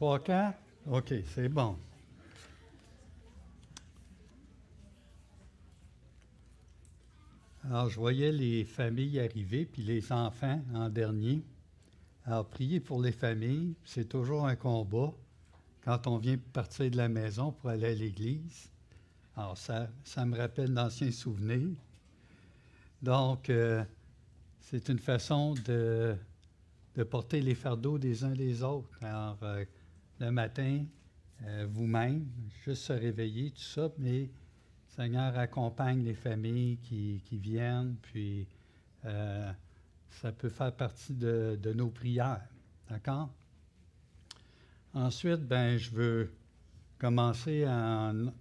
3, 4? OK, c'est bon. Alors, je voyais les familles arriver, puis les enfants en dernier. Alors, prier pour les familles, c'est toujours un combat quand on vient partir de la maison pour aller à l'église. Alors, ça me rappelle d'anciens souvenirs. Donc, c'est une façon de porter les fardeaux des uns des autres. Alors, le matin, vous-même, juste se réveiller, tout ça, mais le Seigneur accompagne les familles qui viennent, puis ça peut faire partie de nos prières. D'accord? Ensuite, je veux commencer en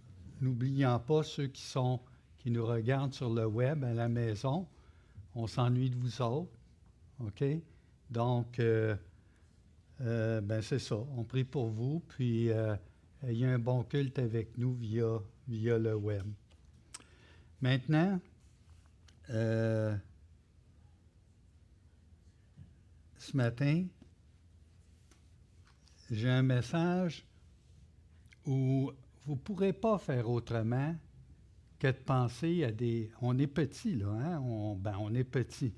n'oubliant pas ceux qui nous regardent sur le web à la maison. On s'ennuie de vous autres. OK? Donc, c'est ça. On prie pour vous, puis ayez un bon culte avec nous via le web. Maintenant, ce matin, j'ai un message où vous ne pourrez pas faire autrement que de penser à des... On est petit, là, hein? On est petit.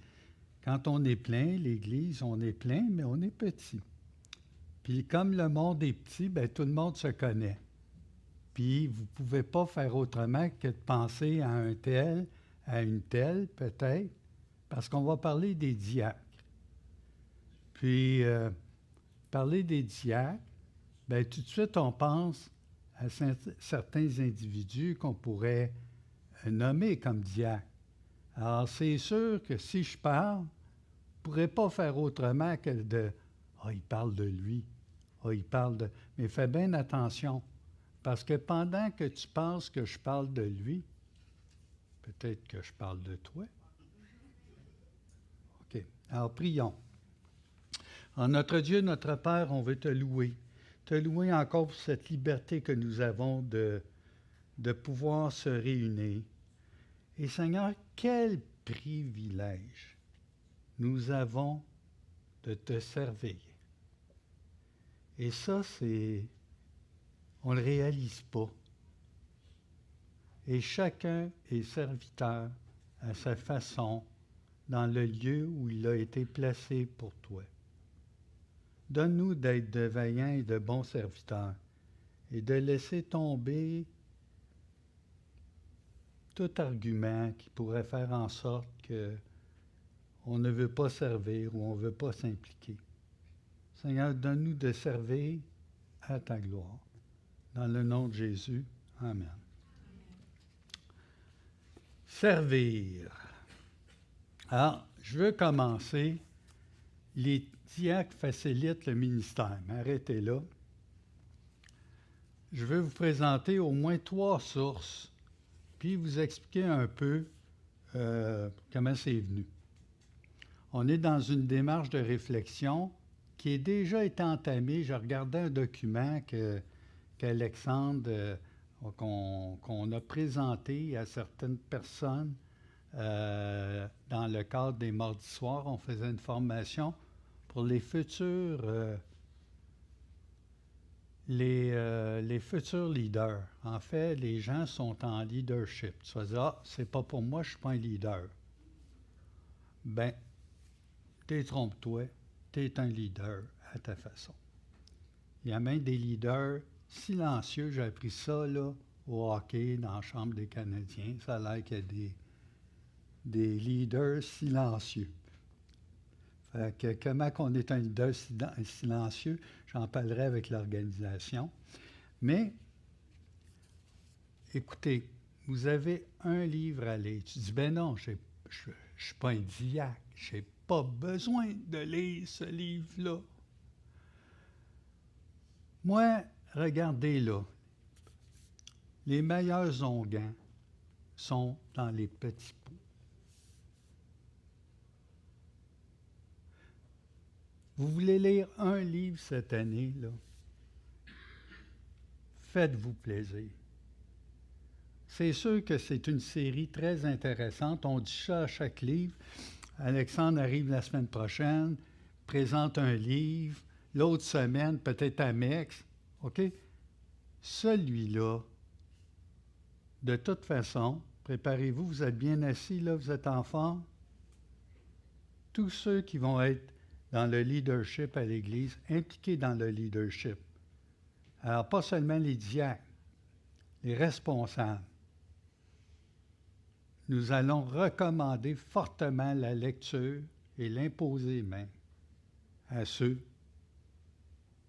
Quand on est plein, l'Église, on est plein, mais on est petit. Puis comme le monde est petit, tout le monde se connaît. Puis vous ne pouvez pas faire autrement que de penser à un tel, à une telle, peut-être, parce qu'on va parler des diacres. Puis, parler des diacres, tout de suite, on pense à certains individus qu'on pourrait nommer comme diacres. Alors, c'est sûr que si je parle, je ne pourrais pas faire autrement que de « Ah, il parle de lui. Ah, il parle de... » Mais fais bien attention, parce que pendant que tu penses que je parle de lui, peut-être que je parle de toi. OK. Alors, prions. En notre Dieu, notre Père, on veut te louer. Te louer encore pour cette liberté que nous avons de pouvoir se réunir. Et Seigneur, quel privilège nous avons de te servir. Et ça, on ne le réalise pas. Et chacun est serviteur à sa façon dans le lieu où il a été placé pour toi. Donne-nous d'être de vaillants et de bons serviteurs et de laisser tomber tout argument qui pourrait faire en sorte qu'on ne veut pas servir ou on ne veut pas s'impliquer. Seigneur, donne-nous de servir à ta gloire. Dans le nom de Jésus, Amen. Servir. Alors, je veux commencer. Les diacres facilitent le ministère. Arrêtez là. Je veux vous présenter au moins 3 sources, puis vous expliquer un peu comment c'est venu. On est dans une démarche de réflexion qui est déjà été entamée. Je regardais un document qu'Alexandre, qu'on a présenté à certaines personnes dans le cadre des mardis soirs. On faisait une formation pour les futurs les futurs leaders. En fait, les gens sont en leadership. Tu vas dire, « Ah, c'est pas pour moi, je suis pas un leader. » Détrompe-toi, tu es un leader à ta façon. Il y a même des leaders silencieux. J'ai appris ça là, au hockey, dans la Chambre des Canadiens. Ça a l'air qu'il y a des leaders silencieux. Fait que comment qu'on est un leader silencieux, j'en parlerai avec l'organisation. Mais, écoutez, vous avez un livre à lire. Tu dis, non, je ne suis pas un diacre, je n'ai pas besoin de lire ce livre-là. Moi, regardez là, les meilleurs onguents sont dans les petits pots. Vous voulez lire un livre cette année, là? Faites-vous plaisir. C'est sûr que c'est une série très intéressante. On dit ça à chaque livre. Alexandre arrive la semaine prochaine, présente un livre. l'autre semaine, peut-être à Mex. OK? Celui-là, de toute façon, préparez-vous, vous êtes bien assis, là, vous êtes en forme. Tous ceux qui vont être dans le leadership à l'Église, impliqués dans le leadership. Alors, pas seulement les diacres, les responsables. Nous allons recommander fortement la lecture et l'imposer même à ceux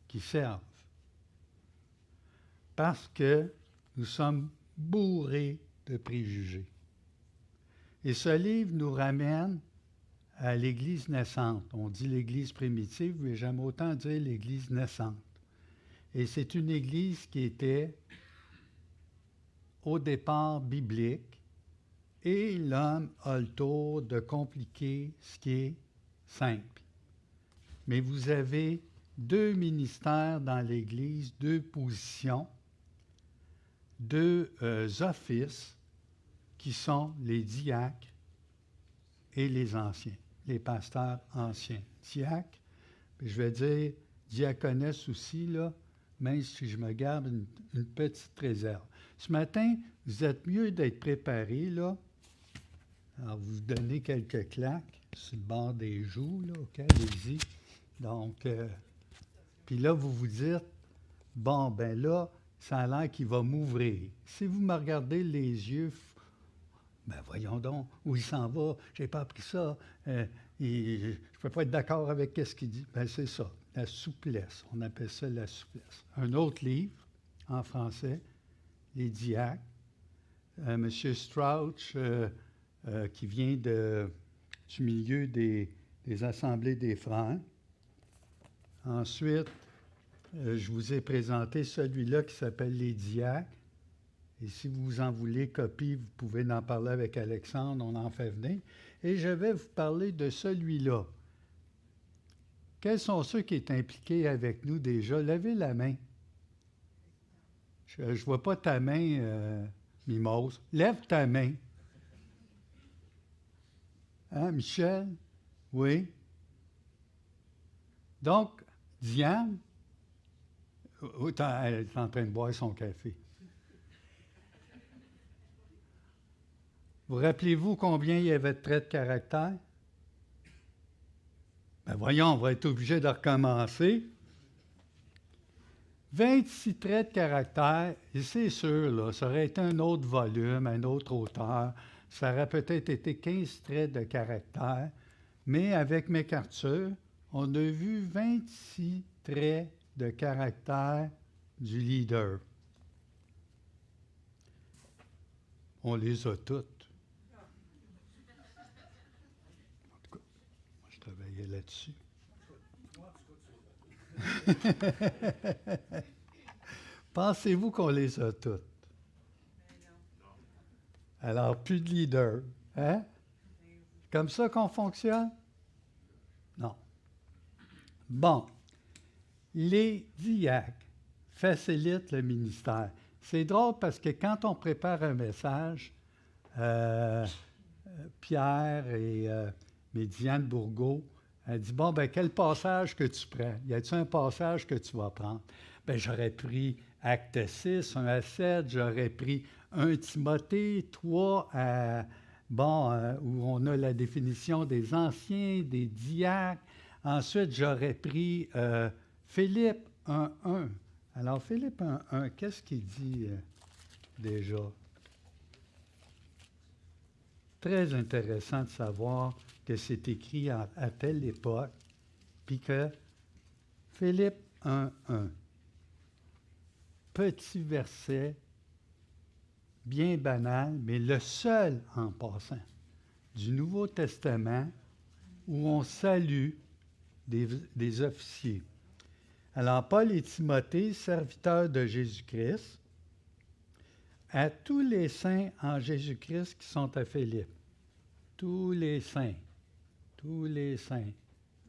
qui servent. Parce que nous sommes bourrés de préjugés. Et ce livre nous ramène à l'Église naissante. On dit l'Église primitive, mais j'aime autant dire l'Église naissante. Et c'est une Église qui était au départ biblique, et l'homme a le tour de compliquer ce qui est simple. Mais vous avez deux ministères dans l'Église, deux positions, deux offices qui sont les diacres et les anciens, les pasteurs anciens. Diacres, je vais dire diaconesse aussi, là, même si je me garde une petite réserve. Ce matin, vous êtes mieux d'être préparés, là. Alors, vous donnez quelques claques sur le bord des joues, là, OK, allez-y. Donc, puis là, vous vous dites, bon, ben là, ça a l'air qu'il va m'ouvrir. Si vous me regardez les yeux, ben voyons donc, où il s'en va, j'ai pas appris ça, je ne peux pas être d'accord avec ce qu'il dit. Ben c'est ça, la souplesse, on appelle ça la souplesse. Un autre livre, en français, Les diacres, M. Strauch, qui vient du milieu des assemblées des frères. Ensuite, je vous ai présenté celui-là qui s'appelle Les diacres. Et si vous en voulez copie, vous pouvez en parler avec Alexandre, on en fait venir. Et je vais vous parler de celui-là. Quels sont ceux qui sont impliqués avec nous déjà? Levez la main. Je ne vois pas ta main, Mimose. Lève ta main. Hein, Michel? Oui. Donc, Diane, elle est en train de boire son café. Vous rappelez-vous combien il y avait de traits de caractère? Ben voyons, on va être obligé de recommencer. 26 traits de caractère, et c'est sûr, là, ça aurait été un autre volume, un autre auteur, ça aurait peut-être été 15 traits de caractère, mais avec MacArthur, on a vu 26 traits de caractère du leader. On les a toutes. En tout cas, moi, je travaillais là-dessus. Pensez-vous qu'on les a toutes? Alors, plus de leader. Hein? Comme ça qu'on fonctionne? Non. Bon. Les diacres facilitent le ministère. C'est drôle parce que quand on prépare un message, Pierre et Diane Bourgault, elle dit, bon, ben quel passage que tu prends? Y a-t-il un passage que tu vas prendre? Ben j'aurais pris Acte 6, 1 à 7, j'aurais pris 1 Timothée, 3 à, où on a la définition des anciens, des diacres. Ensuite, j'aurais pris Philippe 1.1. Alors, Philippe 1.1, qu'est-ce qu'il dit déjà? Très intéressant de savoir que c'est écrit à telle époque, puis que Philippe 1.1, petit verset, bien banal, mais le seul en passant du Nouveau Testament où on salue des officiers. Alors, Paul et Timothée, serviteurs de Jésus-Christ, à tous les saints en Jésus-Christ qui sont à Philippe. Tous les saints. Tous les saints.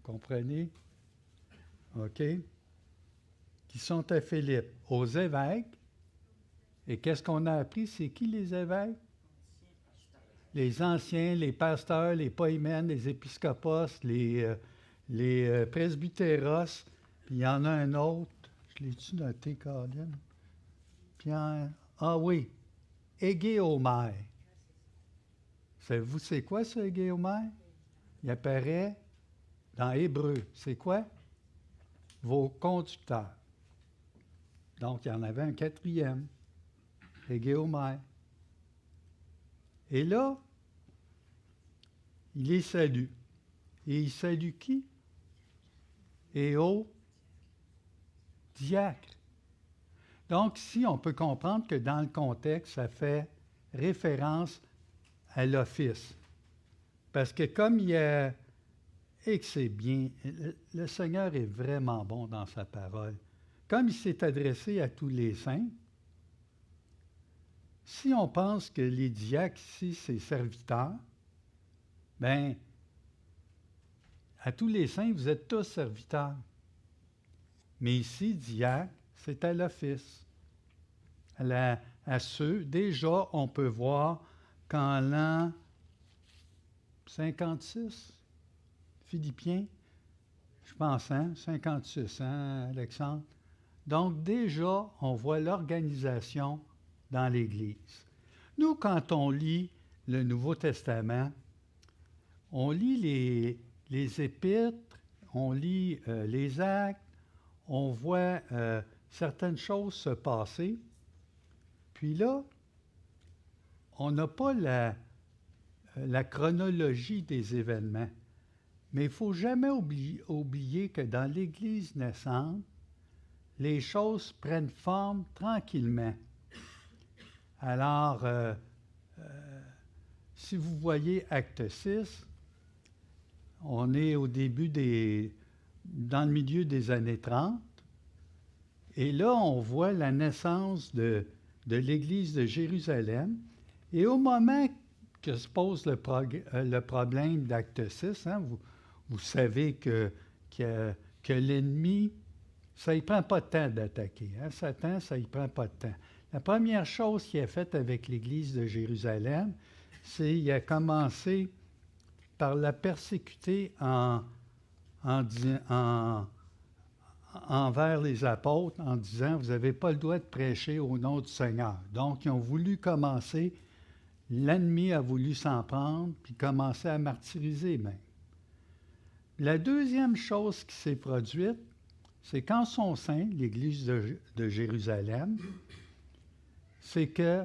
Comprenez? OK? Qui sont à Philippe. Aux évêques. Et qu'est-ce qu'on a appris? C'est qui les évêques? Les anciens, les pasteurs, les poimènes, les épiscopos, les presbytéros, Puis il y en a un autre, je l'ai-tu noté, Colin? Puis ah oui, Égéomère. Savez-vous c'est quoi ce Égéomère? Il apparaît dans Hébreu. C'est quoi? Vos conducteurs. Donc, il y en avait un quatrième, Égéomère. Et là, il les salue. Et il salue qui? Et au diacre. Donc, ici, on peut comprendre que dans le contexte, ça fait référence à l'office. Parce que comme il y a... Et que c'est bien, le Seigneur est vraiment bon dans sa parole. Comme il s'est adressé à tous les saints, si on pense que les diacres ici, c'est serviteurs, bien, à tous les saints, vous êtes tous serviteurs. Mais ici, diacre, c'est à l'office. À ceux, déjà, on peut voir qu'en l'an 56, Philippiens, je pense, 56, Alexandre? Donc, déjà, on voit l'organisation dans l'Église. Nous, quand on lit le Nouveau Testament, on lit les épîtres, on lit les actes, on voit certaines choses se passer. Puis là, on n'a pas la chronologie des événements. Mais il ne faut jamais oublier que dans l'Église naissante, les choses prennent forme tranquillement. Alors, si vous voyez Acte 6, on est au début dans le milieu des années 30, et là, on voit la naissance de l'Église de Jérusalem, et au moment que se pose le problème d'Acte 6, vous savez que l'ennemi, ça ne prend pas de temps d'attaquer. Satan, ça ne prend pas de temps. La première chose qu'il a faite avec l'Église de Jérusalem, c'est qu'il a commencé par la persécuter envers les apôtres en disant « Vous n'avez pas le droit de prêcher au nom du Seigneur ». Donc, ils ont voulu commencer, l'ennemi a voulu s'en prendre, puis commencer à martyriser même. La deuxième chose qui s'est produite, c'est qu'en son sein, l'Église de Jérusalem, c'est que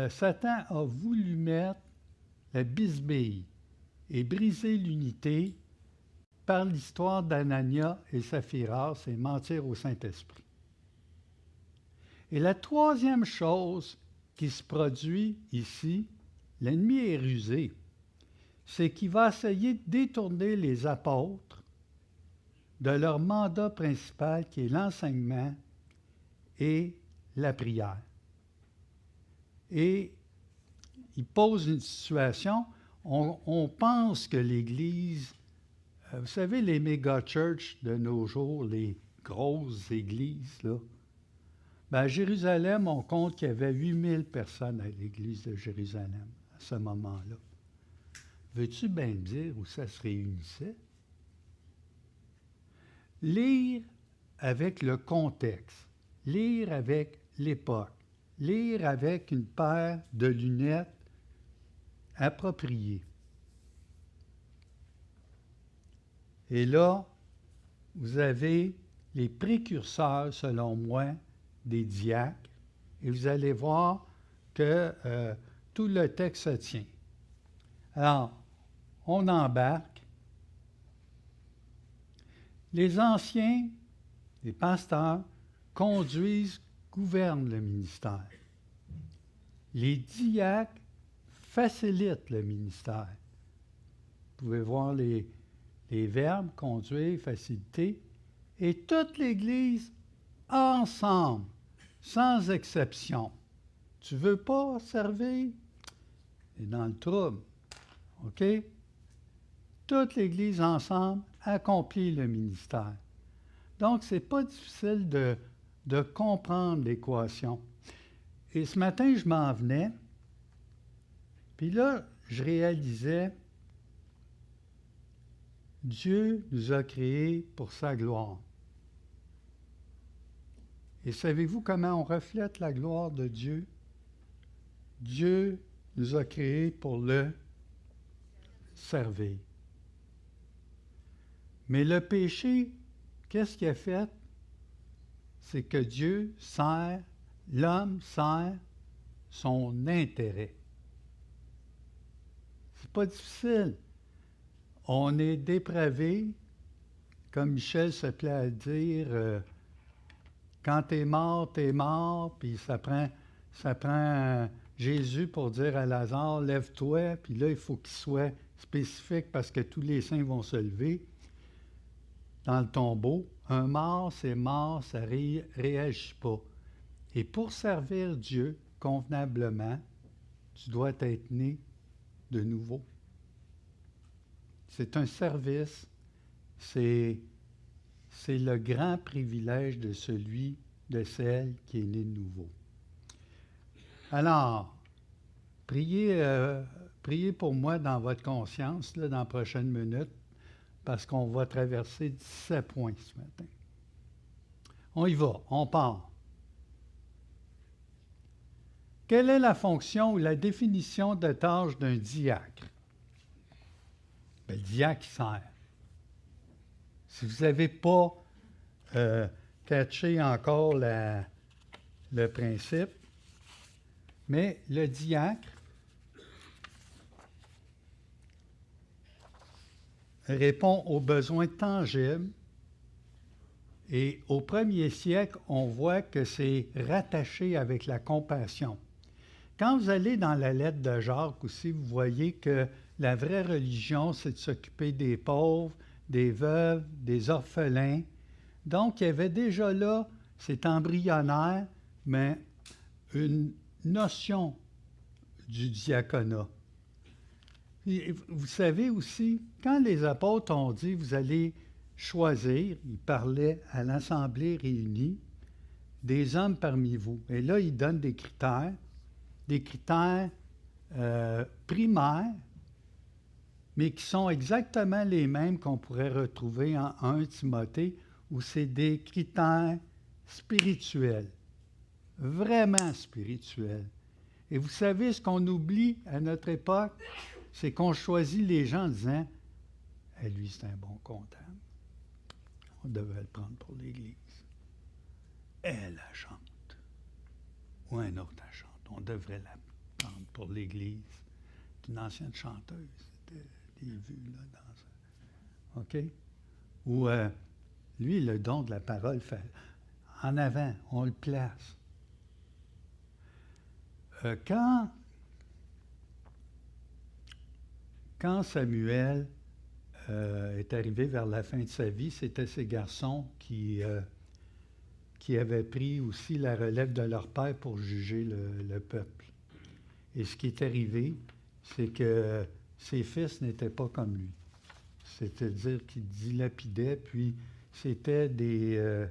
Satan a voulu mettre la bisbille et briser l'unité par l'histoire d'Anania et Saphira, c'est mentir au Saint-Esprit. Et la troisième chose qui se produit ici, l'ennemi est rusé, c'est qu'il va essayer de détourner les apôtres de leur mandat principal qui est l'enseignement et la prière. Et il pose une situation, on pense que l'Église, vous savez, les méga-churches de nos jours, les grosses églises, là, à Jérusalem, on compte qu'il y avait 8000 personnes à l'Église de Jérusalem à ce moment-là. Veux-tu bien me dire où ça se réunissait? Lire avec le contexte, lire avec l'époque, lire avec une paire de lunettes appropriées. Et là, vous avez les précurseurs, selon moi, des diacres, et vous allez voir que tout le texte se tient. Alors, on embarque. Les anciens, les pasteurs, conduisent, gouvernent le ministère. Les diacres facilitent le ministère. Vous pouvez voir les verbes, conduire, faciliter. Et toute l'Église, ensemble, sans exception. Tu ne veux pas servir? Et dans le trouble. OK? Toute l'Église ensemble accomplit le ministère. Donc, ce n'est pas difficile de comprendre l'équation. Et ce matin, je m'en venais, puis là, je réalisais Dieu nous a créés pour sa gloire. Et savez-vous comment on reflète la gloire de Dieu? Dieu nous a créés pour le servir. Mais le péché, qu'est-ce qu'il a fait? C'est que l'homme sert son intérêt. C'est pas difficile. On est dépravé, comme Michel se plaît à dire, quand t'es mort, puis ça prend Jésus pour dire à Lazare, lève-toi, puis là, il faut qu'il soit spécifique parce que tous les saints vont se lever dans le tombeau. Un mort, c'est mort, ça ne réagit pas. Et pour servir Dieu convenablement, tu dois être né de nouveau. C'est un service, c'est le grand privilège de celui, de celle qui est né de nouveau. Alors, priez pour moi dans votre conscience, là, dans la prochaine minute, parce qu'on va traverser 17 points ce matin. On y va, on part. Quelle est la fonction ou la définition de tâche d'un diacre? Bien, le diacre sert. Si vous n'avez pas catché encore le principe, mais le diacre répond aux besoins tangibles et au premier siècle, on voit que c'est rattaché avec la compassion. Quand vous allez dans la lettre de Jacques aussi, vous voyez que la vraie religion, c'est de s'occuper des pauvres, des veuves, des orphelins. Donc, il y avait déjà là, c'est embryonnaire, mais une notion du diaconat. Et vous savez aussi, quand les apôtres ont dit, vous allez choisir, ils parlaient à l'assemblée réunie, des hommes parmi vous. Et là, ils donnent des critères primaires, mais qui sont exactement les mêmes qu'on pourrait retrouver en 1 Timothée, où c'est des critères spirituels, vraiment spirituels. Et vous savez, ce qu'on oublie à notre époque, c'est qu'on choisit les gens en disant « lui, c'est un bon comptable. On devrait le prendre pour l'Église. Elle chante. Ou un autre, elle chante. On devrait la prendre pour l'Église. » C'est une ancienne chanteuse. C'était des vues là, dans ça. OK? Ou lui, le don de la parole, fait en avant, on le place. Quand Samuel est arrivé vers la fin de sa vie, c'était ces garçons qui avaient pris aussi la relève de leur père pour juger le peuple. Et ce qui est arrivé, c'est que ses fils n'étaient pas comme lui. C'est-à-dire qu'ils dilapidaient, puis c'était des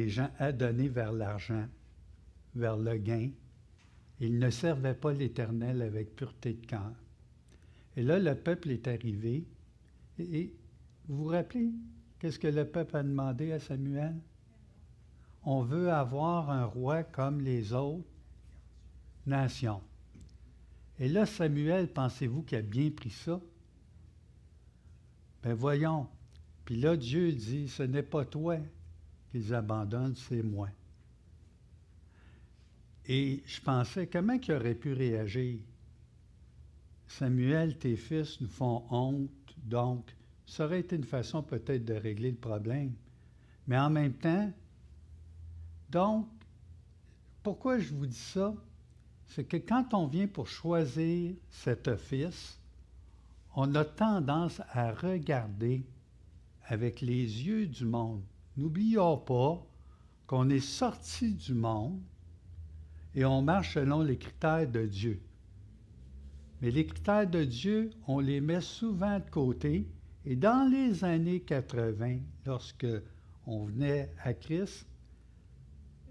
gens adonnés vers l'argent, vers le gain. Ils ne servaient pas l'Éternel avec pureté de cœur. Et là, le peuple est arrivé. Et vous vous rappelez, qu'est-ce que le peuple a demandé à Samuel? On veut avoir un roi comme les autres nations. Et là, Samuel, pensez-vous qu'il a bien pris ça? Ben voyons. Puis là, Dieu dit, ce n'est pas toi qu'ils abandonnent, c'est moi. Et je pensais, comment il aurait pu réagir? Samuel, tes fils nous font honte, donc ça aurait été une façon peut-être de régler le problème. Mais en même temps, donc, pourquoi je vous dis ça? C'est que quand on vient pour choisir cet office, on a tendance à regarder avec les yeux du monde. N'oublions pas qu'on est sorti du monde et on marche selon les critères de Dieu. Mais les critères de Dieu, on les met souvent de côté. Et dans les années 80, lorsque on venait à Christ,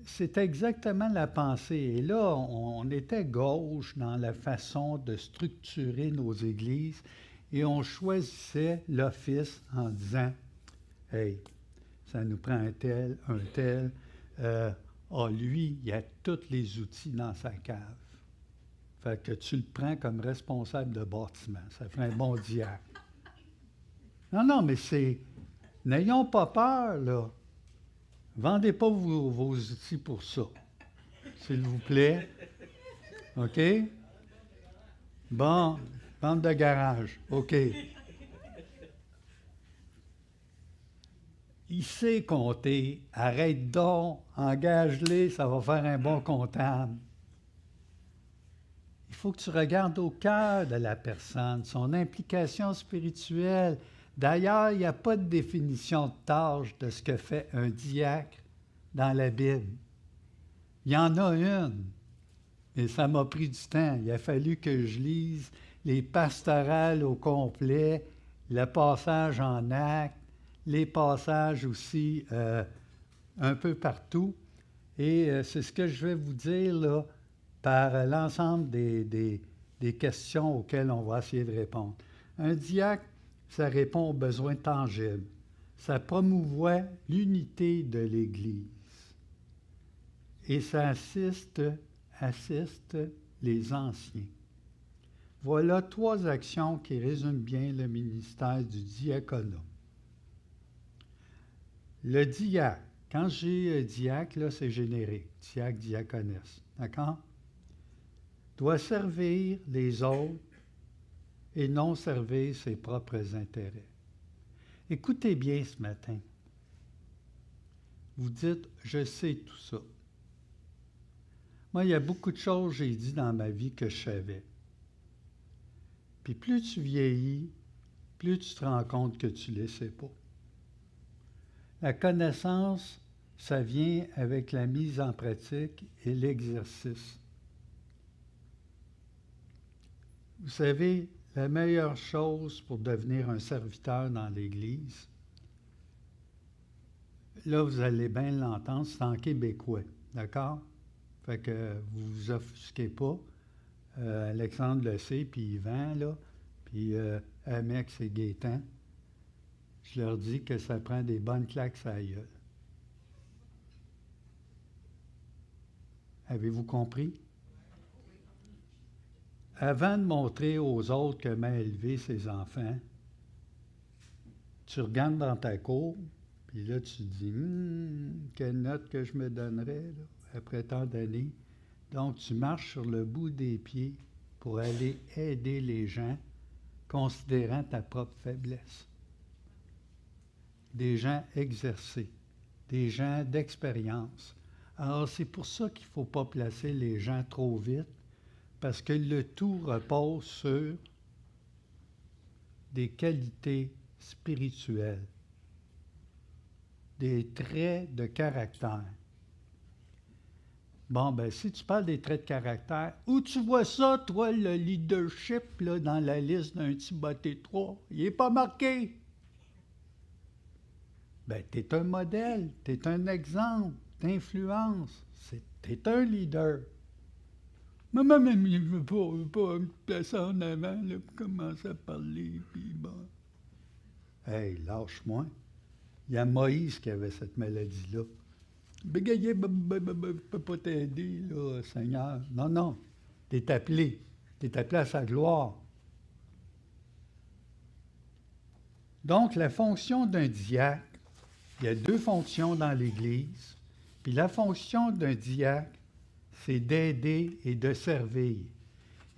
c'était exactement la pensée. Et là, on était gauche dans la façon de structurer nos églises. et on choisissait l'office en disant « Hey, ça nous prend un tel. Lui, il a tous les outils dans sa cave. » Fait que tu le prends comme responsable de bâtiment. Ça fait un bon diacre. Non, mais c'est... N'ayons pas peur, là. Vendez pas vos outils pour ça. S'il vous plaît. OK? Bon, vente de garage. OK. Il sait compter. Arrête donc. Engage-les, ça va faire un bon comptable. Il faut que tu regardes au cœur de la personne, son implication spirituelle. D'ailleurs, il n'y a pas de définition de tâche de ce que fait un diacre dans la Bible. Il y en a une, mais ça m'a pris du temps. Il a fallu que je lise les pastorales au complet, le passage en actes, les passages aussi un peu partout. Et c'est ce que je vais vous dire là, par l'ensemble des questions auxquelles on va essayer de répondre. Un diacre, ça répond aux besoins tangibles. Ça promouvoit l'unité de l'Église. Et ça assiste les anciens. Voilà 3 actions qui résument bien le ministère du diaconat. Le diacre, quand j'ai diacre, là, c'est générique, diacre, diaconesse, d'accord? Doit servir les autres et non servir ses propres intérêts. Écoutez bien ce matin. Vous dites, je sais tout ça. Moi, il y a beaucoup de choses que j'ai dit dans ma vie que je savais. Puis plus tu vieillis, plus tu te rends compte que tu ne les sais pas. La connaissance, ça vient avec la mise en pratique et l'exercice. Vous savez, la meilleure chose pour devenir un serviteur dans l'Église, là, vous allez bien l'entendre, c'est en québécois, d'accord? Fait que vous vous offusquez pas. Alexandre le sait, puis Yvan, là, puis Amex et Gaétan. Je leur dis que ça prend des bonnes claques à la gueule. Avez-vous compris? Avant de montrer aux autres comment élever ses enfants, tu regardes dans ta cour, puis là, tu te dis, quelle note que je me donnerais là, après tant d'années. Donc, tu marches sur le bout des pieds pour aller aider les gens, considérant ta propre faiblesse. Des gens exercés, des gens d'expérience. Alors, c'est pour ça qu'il ne faut pas placer les gens trop vite, parce que le tout repose sur des qualités spirituelles, des traits de caractère. Bon, ben si tu parles des traits de caractère, où tu vois ça, toi, le leadership, là, dans la liste d'un Timothée 3? Il n'est pas marqué. Ben, tu es un modèle, tu es un exemple d'influence, tu es un leader. Maman, je ne veux pas me placer en avant, là, pour commencer à parler, puis bon. Hey, lâche-moi. Il y a Moïse qui avait cette maladie-là. Bégayer, je ne peux pas t'aider, là, Seigneur. Non, tu es appelé. Tu es appelé à sa gloire. Donc, la fonction d'un diacre, il y a 2 fonctions dans l'Église. Puis la fonction d'un diacre, c'est d'aider et de servir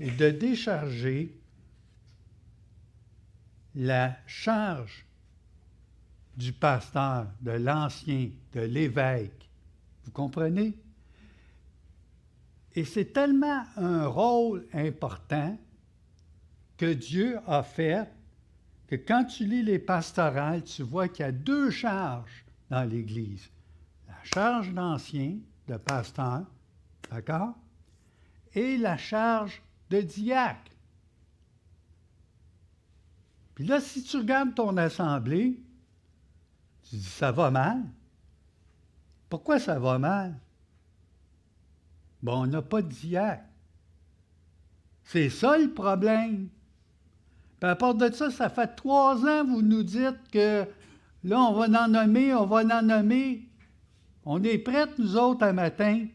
et de décharger la charge du pasteur, de l'ancien, de l'évêque. Vous comprenez? Et c'est tellement un rôle important que Dieu a fait que quand tu lis les pastorales, tu vois qu'il y a 2 charges dans l'Église. La charge d'ancien, de pasteur, d'accord? Et la charge de diacre. Puis là, si tu regardes ton assemblée, tu dis, ça va mal. Pourquoi ça va mal? Bon, on n'a pas de diacre. C'est ça le problème. Puis à part de ça, ça fait 3 ans que vous nous dites que là, on va en nommer, on va en nommer. On est prêts, nous autres, un matin.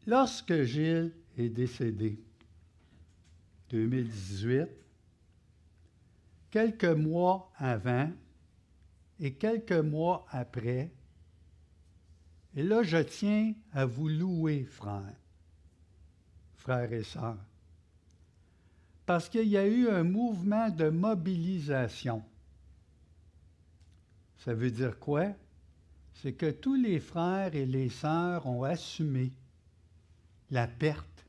Lorsque Gilles est décédé, 2018, quelques mois avant et quelques mois après, et là, je tiens à vous louer, frères et sœurs, parce qu'il y a eu un mouvement de mobilisation. Ça veut dire quoi? C'est que tous les frères et les sœurs ont assumé la perte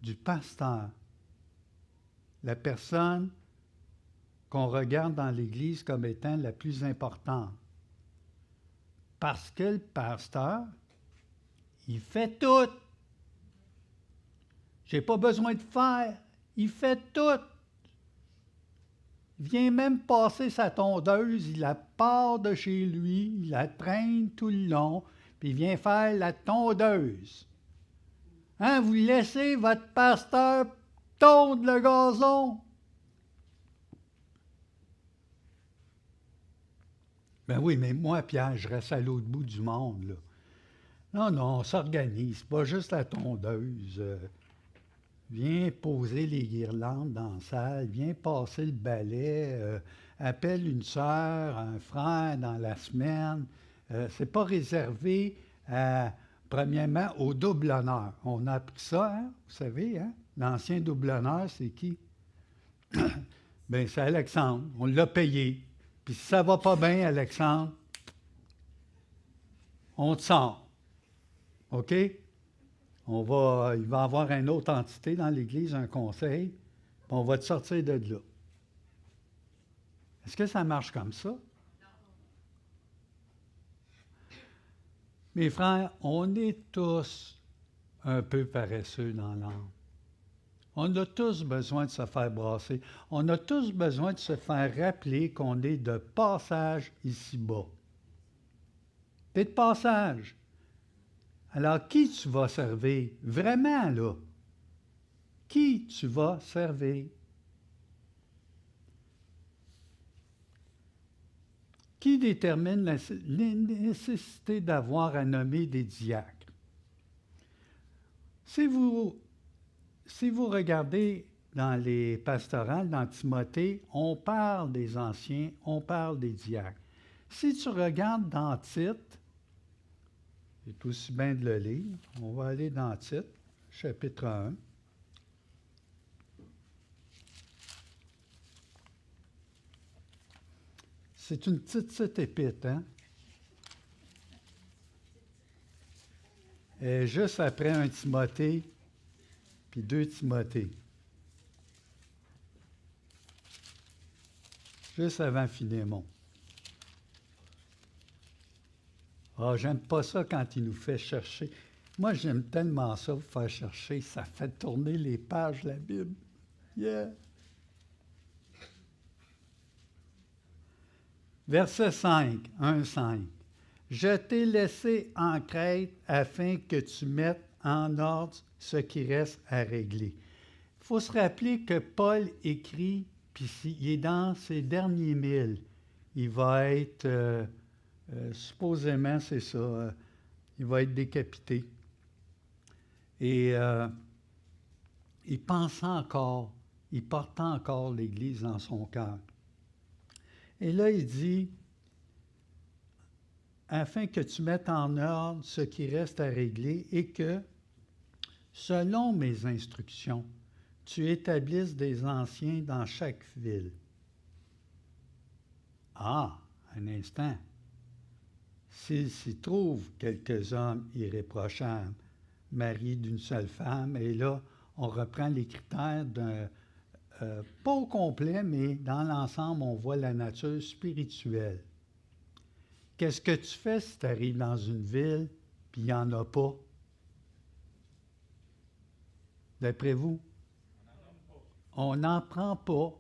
du pasteur, la personne qu'on regarde dans l'Église comme étant la plus importante. Parce que le pasteur, il fait tout. Je n'ai pas besoin de faire. Il fait tout. Il vient même passer sa tondeuse, il la part de chez lui, il la traîne tout le long, puis il vient faire la tondeuse. Hein, vous laissez votre pasteur tondre le gazon? Ben oui, mais moi, Pierre, je reste à l'autre bout du monde, là. Non, non, on s'organise, pas juste la tondeuse. Viens poser les guirlandes dans la salle, viens passer le balai, appelle une sœur, un frère dans la semaine. C'est pas réservé à, premièrement, au double honneur. On a appris ça, hein, vous savez, hein? L'ancien double honneur, c'est qui? Bien, c'est Alexandre. On l'a payé. Puis si ça va pas bien, Alexandre, on te sort. OK? Il va y avoir une autre entité dans l'Église, un conseil, puis on va te sortir de là. Est-ce que ça marche comme ça? Mes frères, on est tous un peu paresseux dans l'âme. On a tous besoin de se faire brasser. On a tous besoin de se faire rappeler qu'on est de passage ici-bas. T'es de passage. Alors, qui tu vas servir? Vraiment, là. Qui tu vas servir? Qui détermine la nécessité d'avoir à nommer des diacres? Si vous regardez dans les pastorales, dans Timothée, on parle des anciens, on parle des diacres. Si tu regardes dans Tite, c'est aussi bien de le lire. On va aller dans Tite, chapitre 1. C'est une petite épître, hein? Et juste après 1 Timothée, puis 2 Timothée. Juste avant Philémon. Ah, j'aime pas ça quand il nous fait chercher. Moi, j'aime tellement ça, vous faire chercher. Ça fait tourner les pages de la Bible. Yeah! Verset 5, 1,5. Je t'ai laissé en Crète afin que tu mettes en ordre ce qui reste à régler. Il faut se rappeler que Paul écrit, puis il est dans ses derniers milles. Il va être, supposément, c'est ça, il va être décapité. Et il pense encore, il porte encore l'Église dans son cœur. Et là, il dit, afin que tu mettes en ordre ce qui reste à régler et que, selon mes instructions, tu établisses des anciens dans chaque ville. Ah, un instant. S'il s'y trouve quelques hommes irréprochables, mariés d'une seule femme, et là, on reprend les critères d'un... pas au complet, mais dans l'ensemble, on voit la nature spirituelle. Qu'est-ce que tu fais si tu arrives dans une ville puis il n'y en a pas? D'après vous? On n'en prend pas.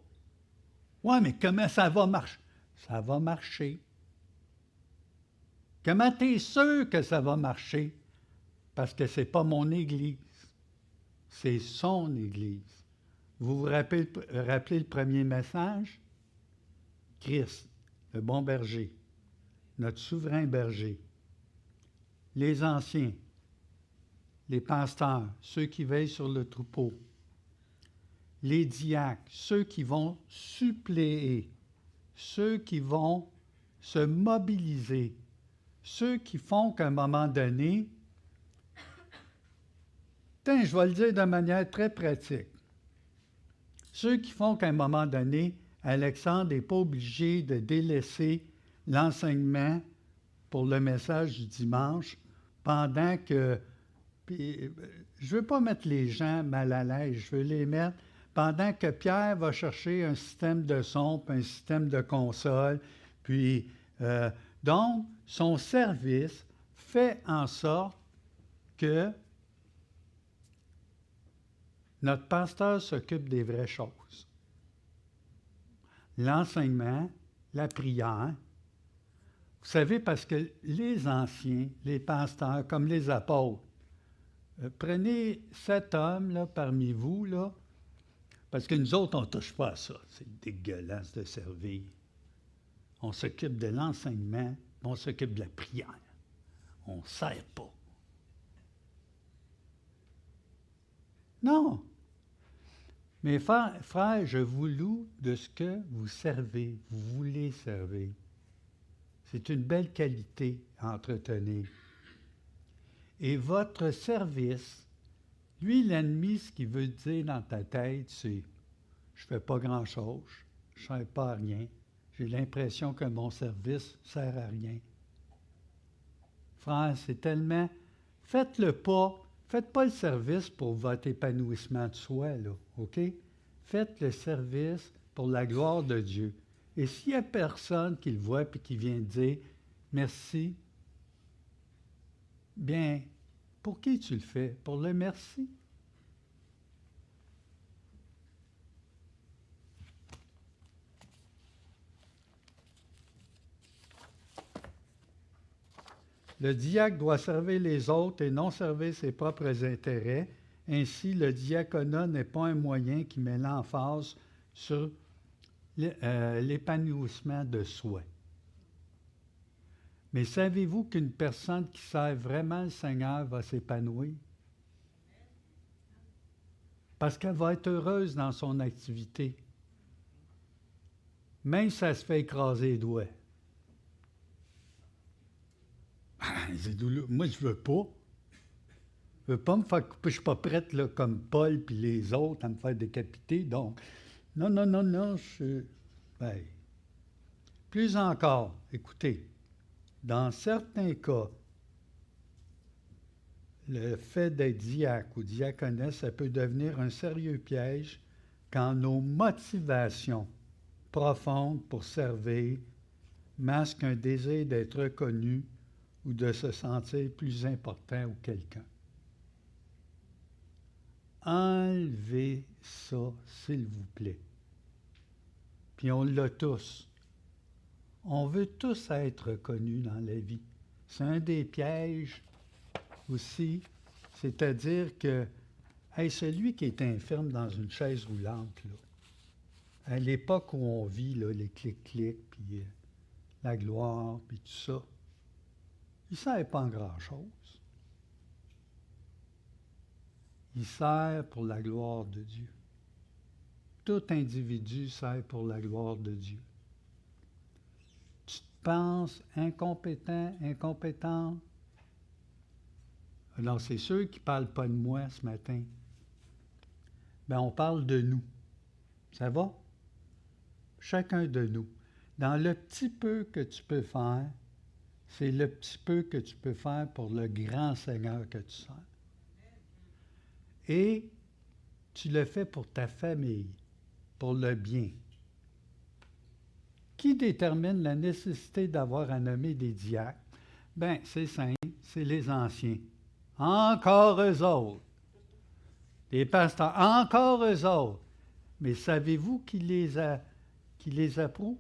Oui, mais comment ça va marcher? Ça va marcher. Comment tu es sûr que ça va marcher? parce que ce n'est pas mon Église, c'est son Église. Vous vous rappelez le premier message? Christ, le bon berger, notre souverain berger. Les anciens, les pasteurs, ceux qui veillent sur le troupeau. Les diacres, ceux qui vont suppléer, ceux qui vont se mobiliser, ceux qui font qu'à un moment donné, je vais le dire de manière très pratique, ceux qui font qu'à un moment donné, Alexandre n'est pas obligé de délaisser l'enseignement pour le message du dimanche pendant que... Puis, je ne veux pas mettre les gens mal à l'aise, je veux les mettre pendant que Pierre va chercher un système de son, puis un système de console. Puis, donc, son service fait en sorte que notre pasteur s'occupe des vraies choses. L'enseignement, la prière. Vous savez, parce que les anciens, les pasteurs, comme les apôtres, prenez 7 hommes là, parmi vous, là, parce que nous autres, on ne touche pas à ça. C'est dégueulasse de servir. On s'occupe de l'enseignement, on s'occupe de la prière. On ne sert pas. Non. Mes frères, je vous loue de ce que vous servez, vous voulez servir. C'est une belle qualité à entretenir. Et votre service, lui, l'ennemi, ce qu'il veut dire dans ta tête, c'est « je ne fais pas grand-chose, je ne sers pas à rien, j'ai l'impression que mon service ne sert à rien. » Frère, c'est tellement... Faites-le pas. Faites pas le service pour votre épanouissement de soi, là, OK? Faites le service pour la gloire de Dieu. Et s'il n'y a personne qui le voit et qui vient dire « merci », bien, pour qui tu le fais? Pour le merci? Le diacre doit servir les autres et non servir ses propres intérêts. Ainsi, le diaconat n'est pas un moyen qui met l'emphase sur l'épanouissement de soi. Mais savez-vous qu'une personne qui sert vraiment le Seigneur va s'épanouir? Parce qu'elle va être heureuse dans son activité. Même si ça se fait écraser les doigts. Moi, je veux pas. Je veux pas me faire couper. Je suis pas prête, là, comme Paul puis les autres, à me faire décapiter. Donc, non, ben, plus encore, écoutez, dans certains cas, le fait d'être diacre ou diaconesse, ça peut devenir un sérieux piège quand nos motivations profondes pour servir masquent un désir d'être reconnu ou de se sentir plus important ou quelqu'un. Enlevez ça, s'il vous plaît. Puis on l'a tous. On veut tous être reconnus dans la vie. C'est un des pièges aussi, c'est-à-dire que celui qui est infirme dans une chaise roulante, là, à l'époque où on vit, là, les clics-clics, puis la gloire, puis tout ça, il ne sert pas en grand-chose. Il sert pour la gloire de Dieu. Tout individu sert pour la gloire de Dieu. Tu te penses incompétent, incompétente? Alors, c'est ceux qui ne parlent pas de moi ce matin. Bien, on parle de nous. Ça va? Chacun de nous. Dans le petit peu que tu peux faire, c'est le petit peu que tu peux faire pour le grand Seigneur que tu sers. Et tu le fais pour ta famille, pour le bien. Qui détermine la nécessité d'avoir à nommer des diacres? Bien, c'est simple, c'est les anciens. Encore eux autres. Les pasteurs, encore eux autres. Mais savez-vous qui les approuve?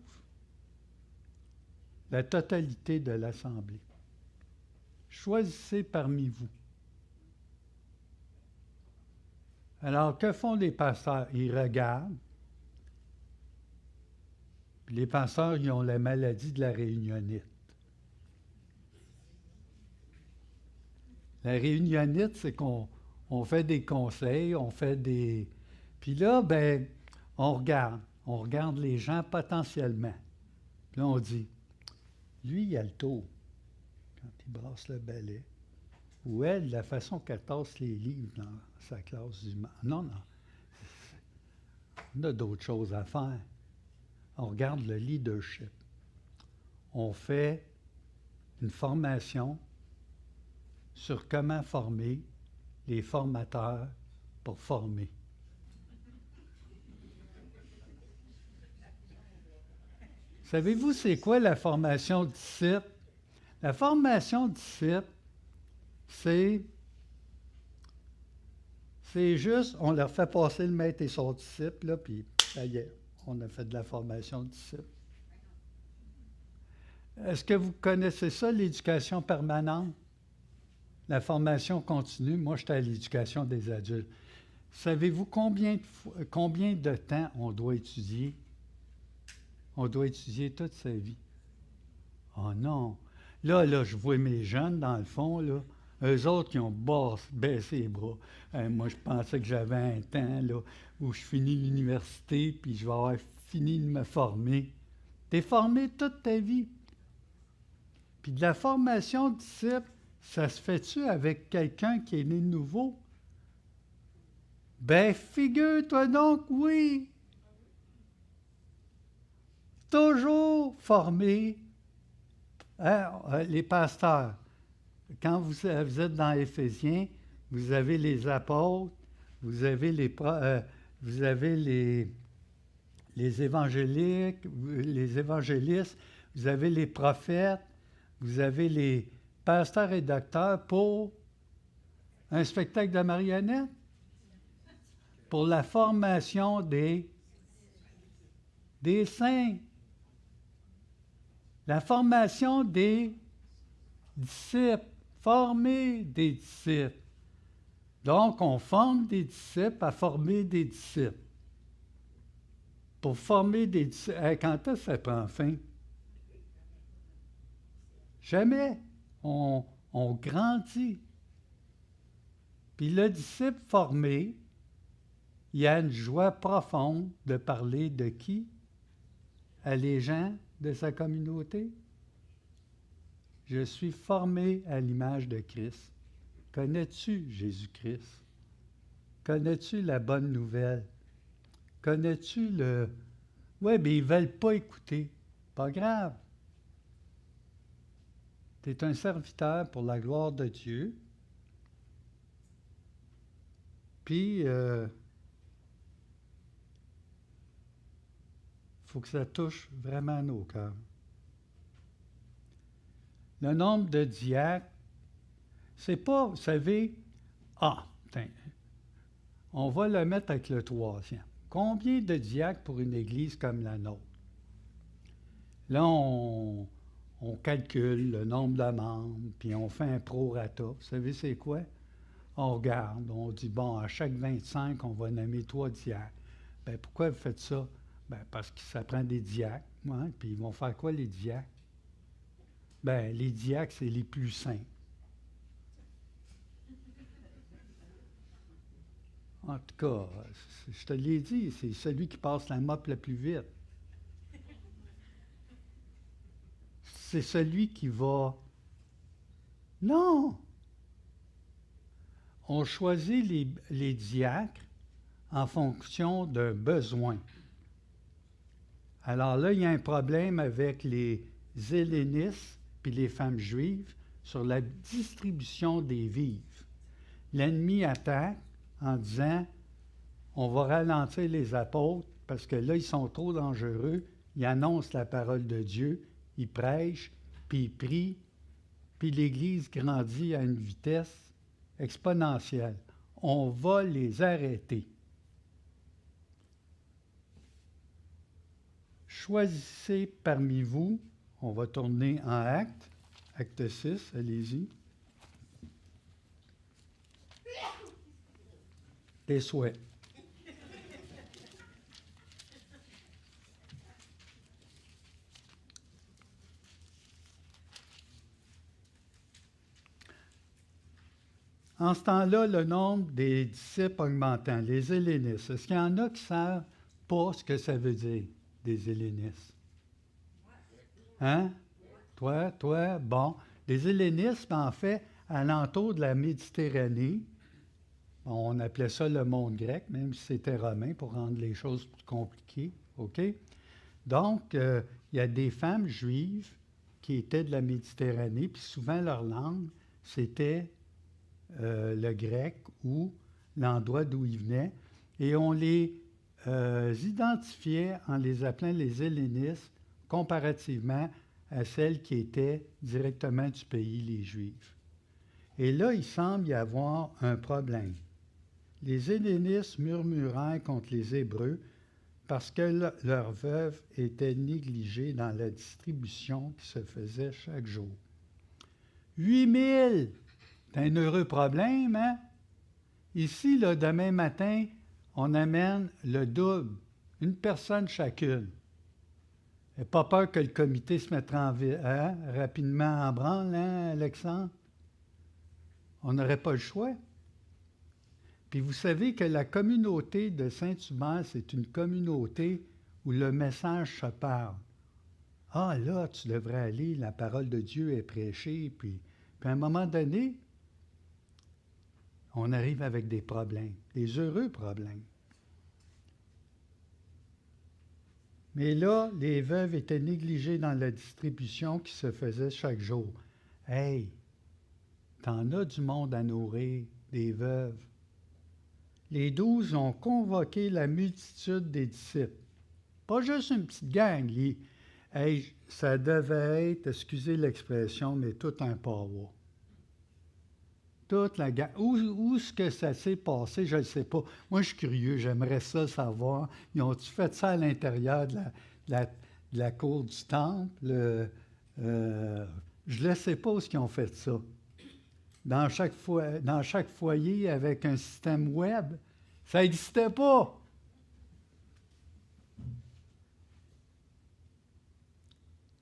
La totalité de l'Assemblée. Choisissez parmi vous Alors, que font les pasteurs? Ils regardent. Puis les pasteurs, ils ont la maladie de la réunionnite. La réunionnite, c'est qu'on fait des conseils, on fait des... Puis là, ben, on regarde les gens potentiellement. Puis là, on dit, lui, il a le tour quand il brasse le balai. Ou elle, la façon qu'elle tasse les livres dans sa classe du... Non, non. On a d'autres choses à faire. On regarde le leadership. On fait une formation sur comment former les formateurs pour former. Savez-vous c'est quoi la formation disciple? La formation disciple, c'est juste, on leur fait passer le maître et son disciple, là, puis ça y est, on a fait de la formation disciple. Est-ce que vous connaissez ça, l'éducation permanente? La formation continue, moi j'étais à l'éducation des adultes. Savez-vous combien de temps on doit étudier? On doit étudier toute sa vie. Oh non! Là, je vois mes jeunes, dans le fond, là, eux autres qui ont baissé les bras. Moi, je pensais que j'avais un temps là, où je finis l'université, puis je vais avoir fini de me former. T'es formé toute ta vie. Puis de la formation disciple, ça se fait-tu avec quelqu'un qui est né de nouveau? Ben, figure-toi donc, oui! Toujours formé. Hein, les pasteurs, quand vous êtes dans Éphésiens, vous avez les apôtres, vous avez les évangélistes, vous avez les prophètes, vous avez les pasteurs et docteurs pour un spectacle de marionnettes, pour la formation des saints, la formation des disciples, former des disciples. Donc, on forme des disciples à former des disciples. Pour former des disciples, quand est-ce que ça prend fin? Jamais. On grandit. Puis le disciple formé, il a une joie profonde de parler de qui? À les gens de sa communauté. Je suis formé à l'image de Christ. Connais-tu Jésus-Christ? Connais-tu la bonne nouvelle? Connais-tu le... Oui, mais ils ne veulent pas écouter. Pas grave. Tu es un serviteur pour la gloire de Dieu. Puis, faut que ça touche vraiment nos cœurs. Le nombre de diacres, c'est pas, vous savez, on va le mettre avec le troisième. Combien de diacres pour une église comme la nôtre? Là, on calcule le nombre de membres, puis on fait un prorata. Vous savez c'est quoi? On regarde, on dit, bon, à chaque 25, on va nommer 3 diacres. Bien, pourquoi vous faites ça? Bien, parce que ça prend des diacres. Hein? Puis ils vont faire quoi, les diacres? Bien, les diacres, c'est les plus saints. En tout cas, je te l'ai dit, c'est celui qui passe la mop le plus vite. C'est celui qui va... Non! On choisit les diacres en fonction d'un besoin. Alors là, il y a un problème avec les hellénistes puis les femmes juives sur la distribution des vivres. L'ennemi attaque en disant, on va ralentir les apôtres parce que là, ils sont trop dangereux. Ils annoncent la parole de Dieu, ils prêchent, puis ils prient, puis l'Église grandit à une vitesse exponentielle. On va les arrêter. Choisissez parmi vous, on va tourner en acte 6, allez-y. Tes souhaits. En ce temps-là, le nombre des disciples augmentant, les hellénistes. Est-ce qu'il y en a qui ne savent pas ce que ça veut dire, des hellénistes? Hein? Toi, bon. Les hellénistes, en fait, alentour de la Méditerranée, on appelait ça le monde grec, même si c'était romain, pour rendre les choses plus compliquées. OK? Donc, il y a des femmes juives qui étaient de la Méditerranée, puis souvent leur langue, c'était le grec ou l'endroit d'où ils venaient, et on les identifiait en les appelant les hellénistes comparativement à celles qui étaient directement du pays, les Juifs. Et là, il semble y avoir un problème. Les hellénistes murmuraient contre les Hébreux parce que leurs veuves étaient négligées dans la distribution qui se faisait chaque jour. 8000! C'est un heureux problème, hein? Ici, là, demain matin, on amène le double, une personne chacune. Et pas peur que le comité se mette rapidement en branle, hein, Alexandre? On n'aurait pas le choix. Puis vous savez que la communauté de Saint-Hubert, c'est une communauté où le message se parle. Ah là, tu devrais aller, la parole de Dieu est prêchée, puis à un moment donné, on arrive avec des problèmes, des heureux problèmes. Mais là, les veuves étaient négligées dans la distribution qui se faisait chaque jour. Hey, t'en as du monde à nourrir, des veuves. Les 12 ont convoqué la multitude des disciples. Pas juste une petite gang. Hey, ça devait être, excusez l'expression, mais tout un pawa. Toute la gang. Où est-ce que ça s'est passé, je ne sais pas. Moi, je suis curieux, j'aimerais ça savoir. Ils ont-tu fait ça à l'intérieur de la cour du temple? Je ne sais pas où ils ont fait ça. Dans chaque foyer avec un système web, ça n'existait pas.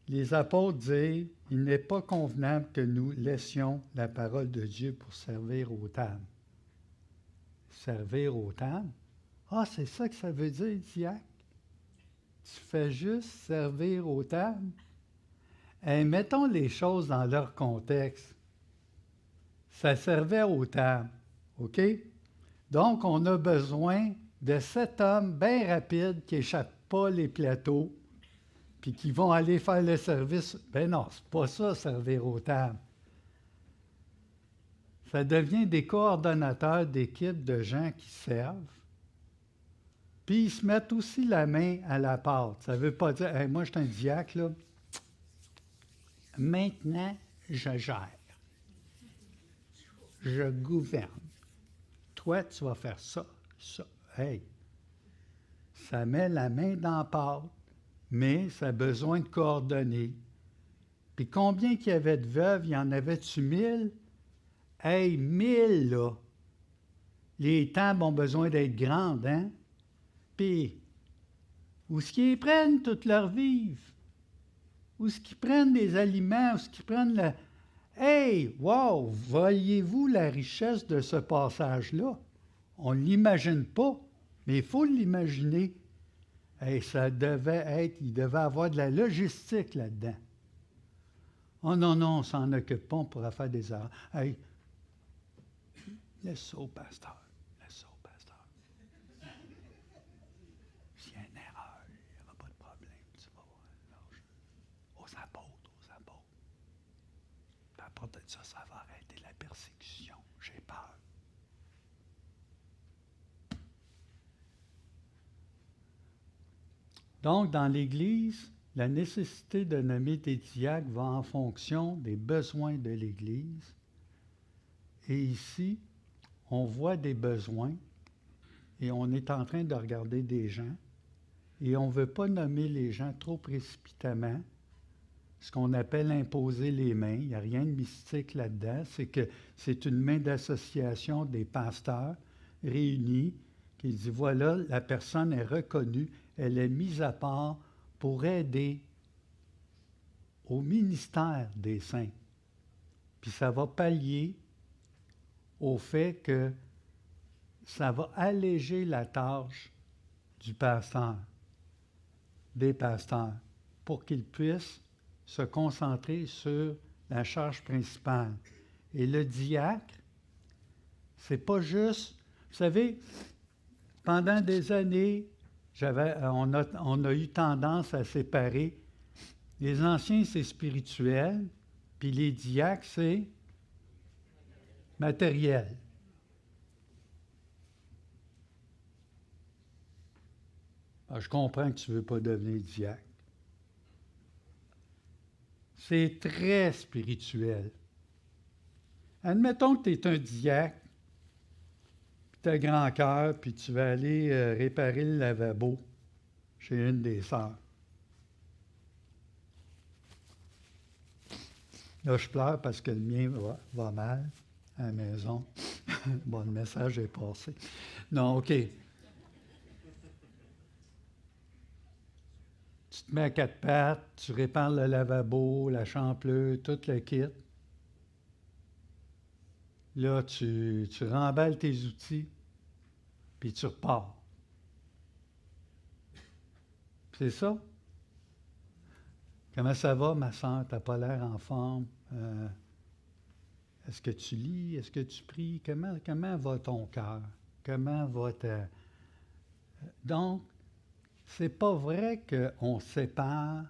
Les apôtres disent, il n'est pas convenable que nous laissions la parole de Dieu pour servir aux tables. Servir aux tables? Ah, c'est ça que ça veut dire, diacre? Tu fais juste servir aux tables? Et mettons les choses dans leur contexte. Ça servait aux tables, OK? Donc, on a besoin de 7 hommes bien rapides qui n'échappent pas les plateaux, puis qui vont aller faire le service. Ben non, c'est pas ça, servir aux tables. Ça devient des coordonnateurs d'équipes de gens qui servent, puis ils se mettent aussi la main à la pâte. Ça ne veut pas dire, hey, moi, je suis un diacre, là. Maintenant, je gère. Je gouverne. Toi, tu vas faire ça, ça. Hey, ça met la main dans la pâte, mais ça a besoin de coordonner. Puis combien qu'il y avait de veuves? Il y en avait-tu 1000? Hey, 1000, là! Les tables ont besoin d'être grandes, hein? Puis, où est-ce qu'ils prennent toute leur vive? Où est-ce qu'ils prennent des aliments? Où est-ce qu'ils prennent la... Hey, wow! Voyez-vous la richesse de ce passage-là? On ne l'imagine pas, mais il faut l'imaginer. Hey, ça devait être, il devait avoir de la logistique là-dedans. Oh non, non, on s'en occupe pas, on pourra faire des erreurs. Hey, laisse ça au pasteur. Laisse ça au pasteur. S'il y a une erreur, il n'y aura pas de problème. Tu vas voir. Aux apôtres. Puis après de ça, ça va arrêter la persécution. J'ai peur. Donc, dans l'Église, la nécessité de nommer des diacres va en fonction des besoins de l'Église. Et ici, on voit des besoins et on est en train de regarder des gens et on ne veut pas nommer les gens trop précipitamment, ce qu'on appelle imposer les mains. Il n'y a rien de mystique là-dedans. C'est que c'est une main d'association des pasteurs, réunis, qu'il dit, voilà, la personne est reconnue, elle est mise à part pour aider au ministère des saints. Puis ça va pallier au fait que ça va alléger la tâche du pasteur, des pasteurs, pour qu'ils puissent se concentrer sur la charge principale. Et le diacre, c'est pas juste... Vous savez, pendant des années, on a eu tendance à séparer. Les anciens, c'est spirituel, puis les diacres, c'est matériel. Alors, je comprends que tu ne veux pas devenir diacre. C'est très spirituel. Admettons que tu es un diacre, puis tu as grand cœur, puis tu vas aller réparer le lavabo chez une des sœurs. Là, je pleure parce que le mien va mal à la maison. Bon, le message est passé. Non, OK. Tu te mets à quatre pattes, tu répares le lavabo, la champlure, tout le kit. Là, tu remballes tes outils, puis tu repars. C'est ça? Comment ça va, ma soeur? Tu n'as pas l'air en forme? Est-ce que tu lis? Est-ce que tu pries? Comment va ton cœur? Comment va ta... Donc, c'est pas vrai qu'on sépare.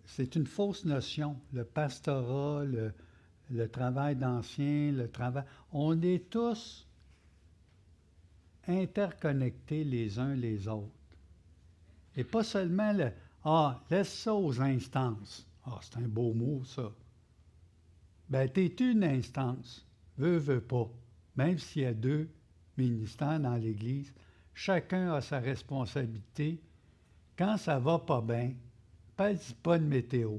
C'est une fausse notion. Le pastorat, le travail d'ancien, le travail... On est tous interconnectés les uns les autres. Et pas seulement le... Ah, laisse ça aux instances. Ah, c'est un beau mot, ça. Ben, t'es une instance. Veux pas. Même s'il y a 2 ministères dans l'Église, chacun a sa responsabilité. Quand ça va pas bien, pèse pas de météo.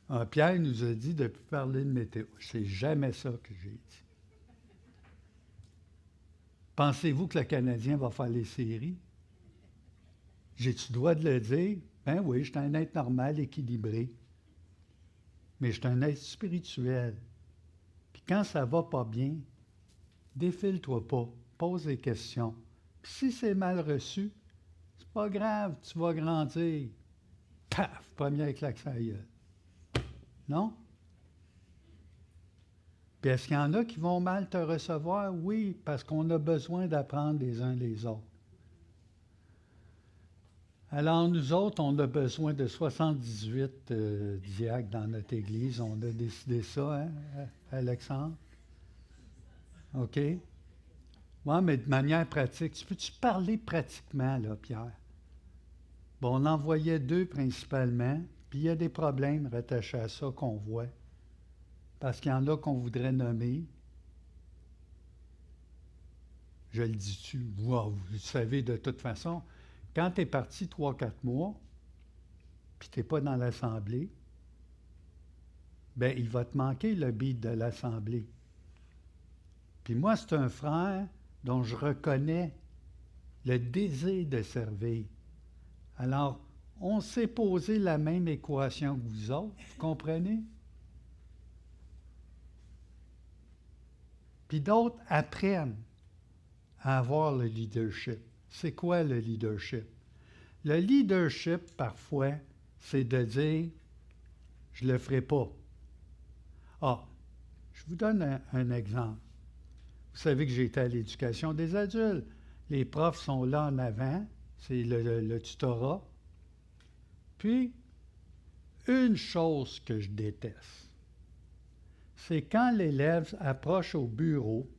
Ah, Pierre nous a dit de ne plus parler de météo. C'est jamais ça que j'ai dit. Pensez-vous que le Canadien va faire les séries? J'ai-tu le droit de le dire? Ben oui, je suis un être normal, équilibré. Mais je suis un être spirituel. Puis quand ça va pas bien, défile-toi pas, pose des questions. Puis si c'est mal reçu, c'est pas grave, tu vas grandir. Paf! Première claque sur la gueule. Non? Puis est-ce qu'il y en a qui vont mal te recevoir? Oui, parce qu'on a besoin d'apprendre les uns les autres. Alors, nous autres, on a besoin de 78 diacres dans notre Église. On a décidé ça, hein, Alexandre? OK? Oui, mais de manière pratique. Tu peux-tu parler pratiquement, là, Pierre? Bon, on en voyait 2 principalement, puis il y a des problèmes rattachés à ça qu'on voit. Parce qu'il y en a qu'on voudrait nommer. Je le dis-tu? Wow, vous le savez de toute façon. Quand tu es parti 3-4 mois, puis tu n'es pas dans l'Assemblée, bien, il va te manquer le beat de l'Assemblée. Puis moi, c'est un frère dont je reconnais le désir de servir. Alors, on s'est posé la même équation que vous autres, vous comprenez? Puis d'autres apprennent à avoir le leadership. C'est quoi le leadership? Le leadership, parfois, c'est de dire « je ne le ferai pas ». Ah, je vous donne un exemple. Vous savez que j'ai été à l'éducation des adultes. Les profs sont là en avant, c'est le tutorat. Puis, une chose que je déteste, c'est quand l'élève approche au bureau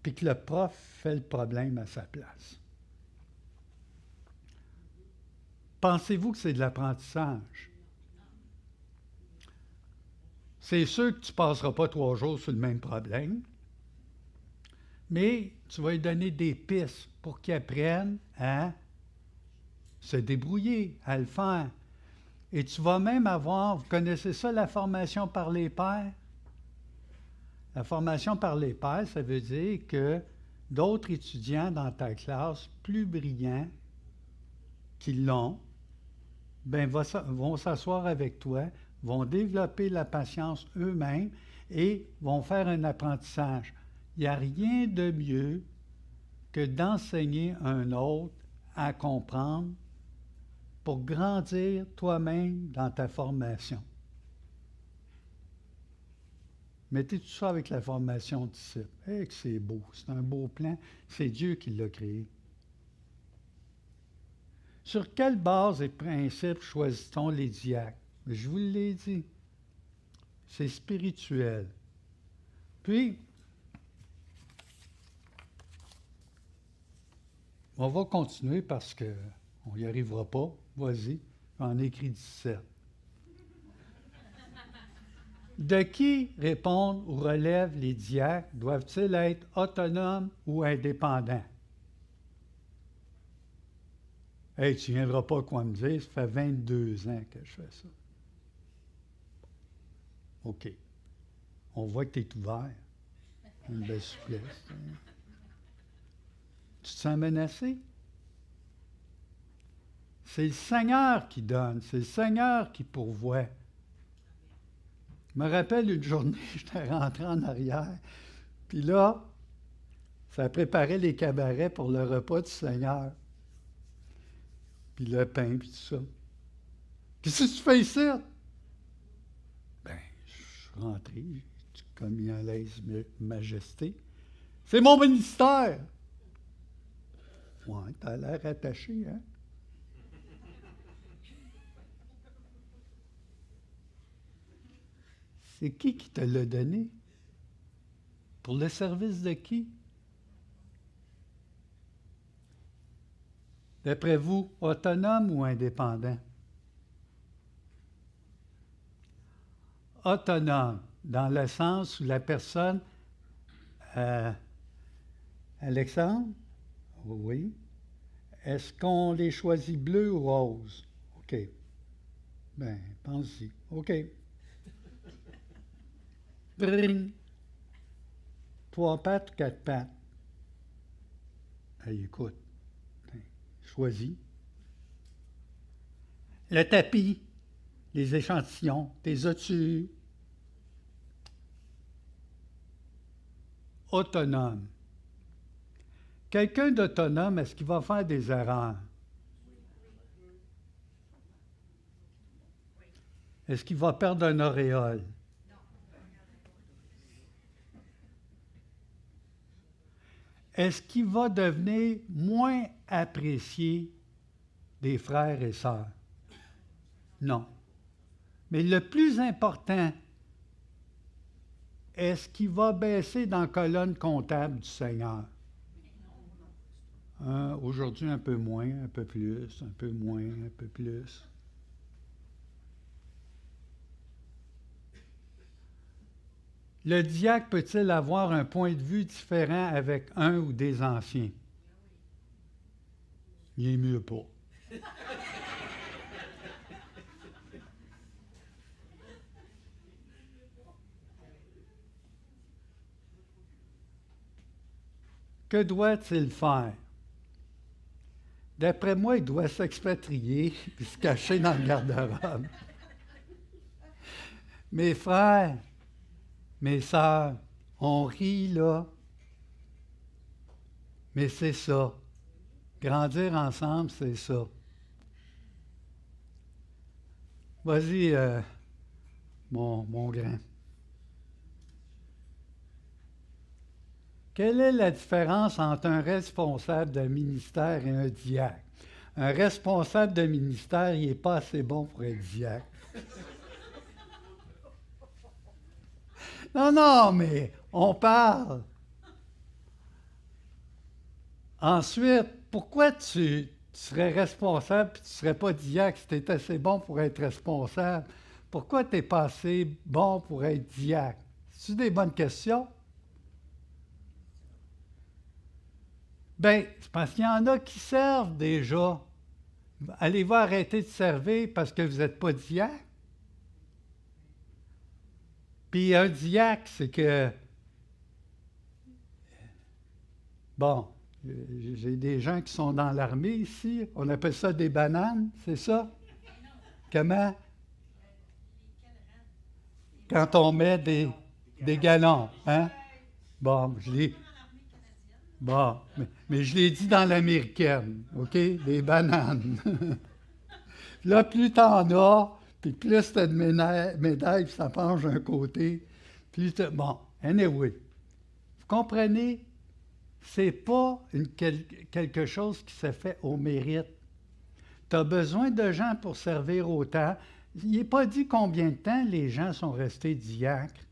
puis que le prof fait le problème à sa place. Pensez-vous que c'est de l'apprentissage? C'est sûr que tu ne passeras pas 3 jours sur le même problème, mais tu vas lui donner des pistes pour qu'il apprenne à se débrouiller, à le faire. Et tu vas même avoir, vous connaissez ça, la formation par les pairs? La formation par les pairs, ça veut dire que d'autres étudiants dans ta classe, plus brillants, qui l'ont, ben, vont s'asseoir avec toi, vont développer la patience eux-mêmes et vont faire un apprentissage. Il n'y a rien de mieux que d'enseigner un autre à comprendre pour grandir toi-même dans ta formation. Mettez tout ça avec la formation de disciple. Eh, que c'est beau, c'est un beau plan, c'est Dieu qui l'a créé. Sur quelle base et principe choisit-on les diacres? Je vous l'ai dit. C'est spirituel. Puis, on va continuer parce qu'on n'y arrivera pas. Vas-y, j'en ai écrit 17. De qui répondent ou relèvent les diacres? Doivent-ils être autonomes ou indépendants? Hey, tu ne viendras pas quoi me dire, ça fait 22 ans que je fais ça. OK. On voit que tu es ouvert. Une belle souplesse. Tu te sens menacé? C'est le Seigneur qui donne, c'est le Seigneur qui pourvoit. Je me rappelle une journée, j'étais rentré en arrière, puis là, ça préparait les cabarets pour le repas du Seigneur. Puis le pain, puis tout ça. Qu'est-ce que tu fais ici? Ben, je suis rentré, j'ai commis en l'aise majesté. C'est mon ministère! Ouais, t'as l'air attaché, hein? C'est qui te l'a donné? Pour le service de qui? D'après vous, autonome ou indépendant? Autonome, dans le sens où la personne... Alexandre? Oui. Est-ce qu'on les choisit bleus ou roses? OK. Ben, pense-y. OK. Bring. 3 pattes ou 4 pattes? Hey, écoute. Choisis. Le tapis, les échantillons, tes as-tu? Autonome. Quelqu'un d'autonome, est-ce qu'il va faire des erreurs? Est-ce qu'il va perdre un auréole? Est-ce qu'il va devenir moins apprécié des frères et sœurs? Non. Mais le plus important, est-ce qu'il va baisser dans la colonne comptable du Seigneur? Aujourd'hui, un peu moins, un peu plus, un peu moins, un peu plus. Le diacre peut-il avoir un point de vue différent avec un ou des anciens? Il est mieux pas. Que doit-il faire? D'après moi, il doit s'expatrier et se cacher dans le garde-robe. Mes frères, mes sœurs, on rit là, mais c'est ça. Grandir ensemble, c'est ça. Vas-y, mon grand. Quelle est la différence entre un responsable de ministère et un diacre? Un responsable de ministère, il n'est pas assez bon pour être diacre. Non, mais on parle. Ensuite, pourquoi tu serais responsable et tu ne serais pas diacre si tu es assez bon pour être responsable? Pourquoi tu n'es pas assez bon pour être diacre? C'est-tu des bonnes questions? Bien, c'est parce qu'il y en a qui servent déjà. Allez-vous arrêter de servir parce que vous n'êtes pas diacre? Puis un diacre, c'est que, bon, j'ai des gens qui sont dans l'armée ici, on appelle ça des bananes, c'est ça? Comment? Quand on met des galons, hein? Bon, mais je l'ai dit dans l'américaine, OK? Des bananes. Là, plus t'en as, puis plus t'as de médailles, puis ça penche d'un côté, plus t'as... Bon, anyway, vous comprenez? C'est pas quelque chose qui se fait au mérite. Tu as besoin de gens pour servir autant. Il n'est pas dit combien de temps les gens sont restés diacres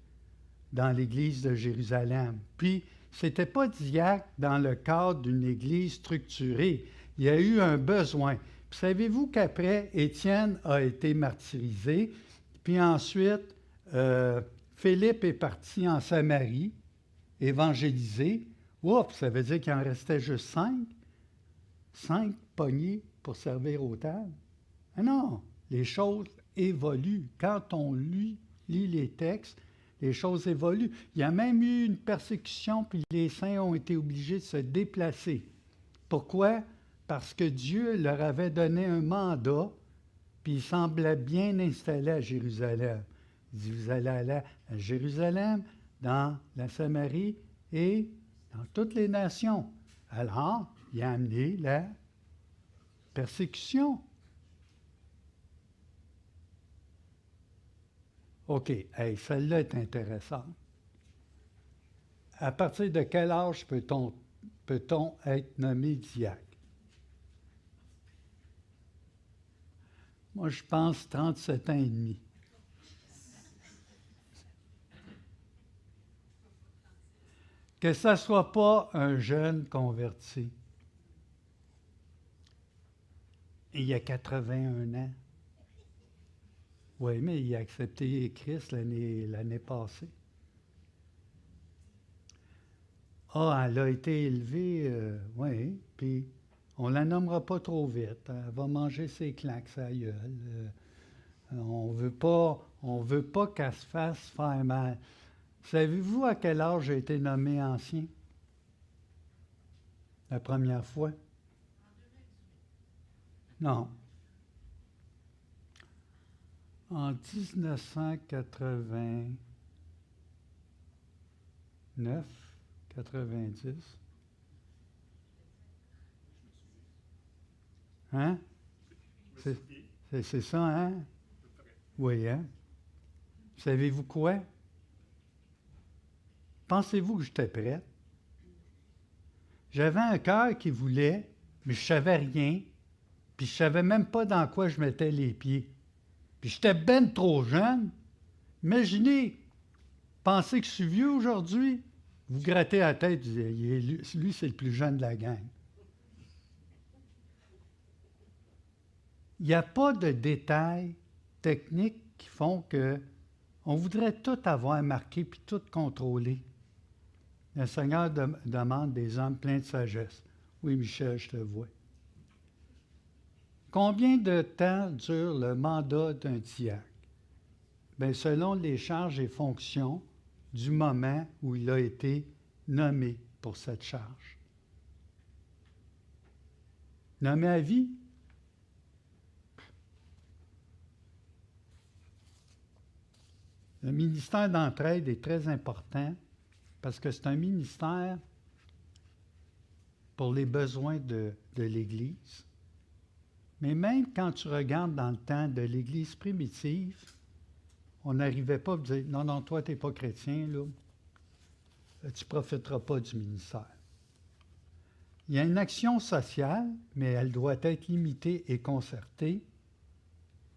dans l'Église de Jérusalem. Puis, ce n'était pas diacre dans le cadre d'une Église structurée. Il y a eu un besoin. Puis, savez-vous qu'après, Étienne a été martyrisé, puis ensuite, Philippe est parti en Samarie, évangéliser. Oups, ça veut dire qu'il en restait juste 5. 5 poignées pour servir aux tables. Ah non, les choses évoluent. Quand on lit les textes, les choses évoluent. Il y a même eu une persécution, puis les saints ont été obligés de se déplacer. Pourquoi? Parce que Dieu leur avait donné un mandat, puis il semblait bien installé à Jérusalem. Il dit, vous allez aller à Jérusalem, dans la Samarie et dans toutes les nations. Alors, il a amené la persécution. OK, hey, celle-là est intéressante. À partir de quel âge peut-on être nommé diacre? Moi, je pense 37 ans et demi. Que ça ne soit pas un jeune converti. Il y a 81 ans. Oui, mais il a accepté Christ l'année passée. Ah, elle a été élevée, oui, puis on ne la nommera pas trop vite. Elle va manger ses claques, sa gueule. On veut pas qu'elle se fasse faire mal. Savez-vous à quel âge j'ai été nommé ancien? La première fois? Non. En 1989, 90. Hein? C'est ça, hein? Oui, hein? Savez-vous quoi? Pensez-vous que j'étais prête? J'avais un cœur qui voulait, mais je ne savais rien, puis je ne savais même pas dans quoi je mettais les pieds. Puis j'étais ben trop jeune. Imaginez, pensez que je suis vieux aujourd'hui. Vous grattez la tête, vous dites, lui, c'est le plus jeune de la gang. Il n'y a pas de détails techniques qui font que on voudrait tout avoir marqué puis tout contrôler. Le Seigneur demande des hommes pleins de sagesse. Oui, Michel, je te vois. Combien de temps dure le mandat d'un diacre? Bien, selon les charges et fonctions du moment où il a été nommé pour cette charge. Nommé à vie? Le ministère d'entraide est très important parce que c'est un ministère pour les besoins de l'Église. Mais même quand tu regardes dans le temps de l'Église primitive, on n'arrivait pas à dire « Non, non, toi, tu n'es pas chrétien, là. Tu ne profiteras pas du ministère. » Il y a une action sociale, mais elle doit être limitée et concertée.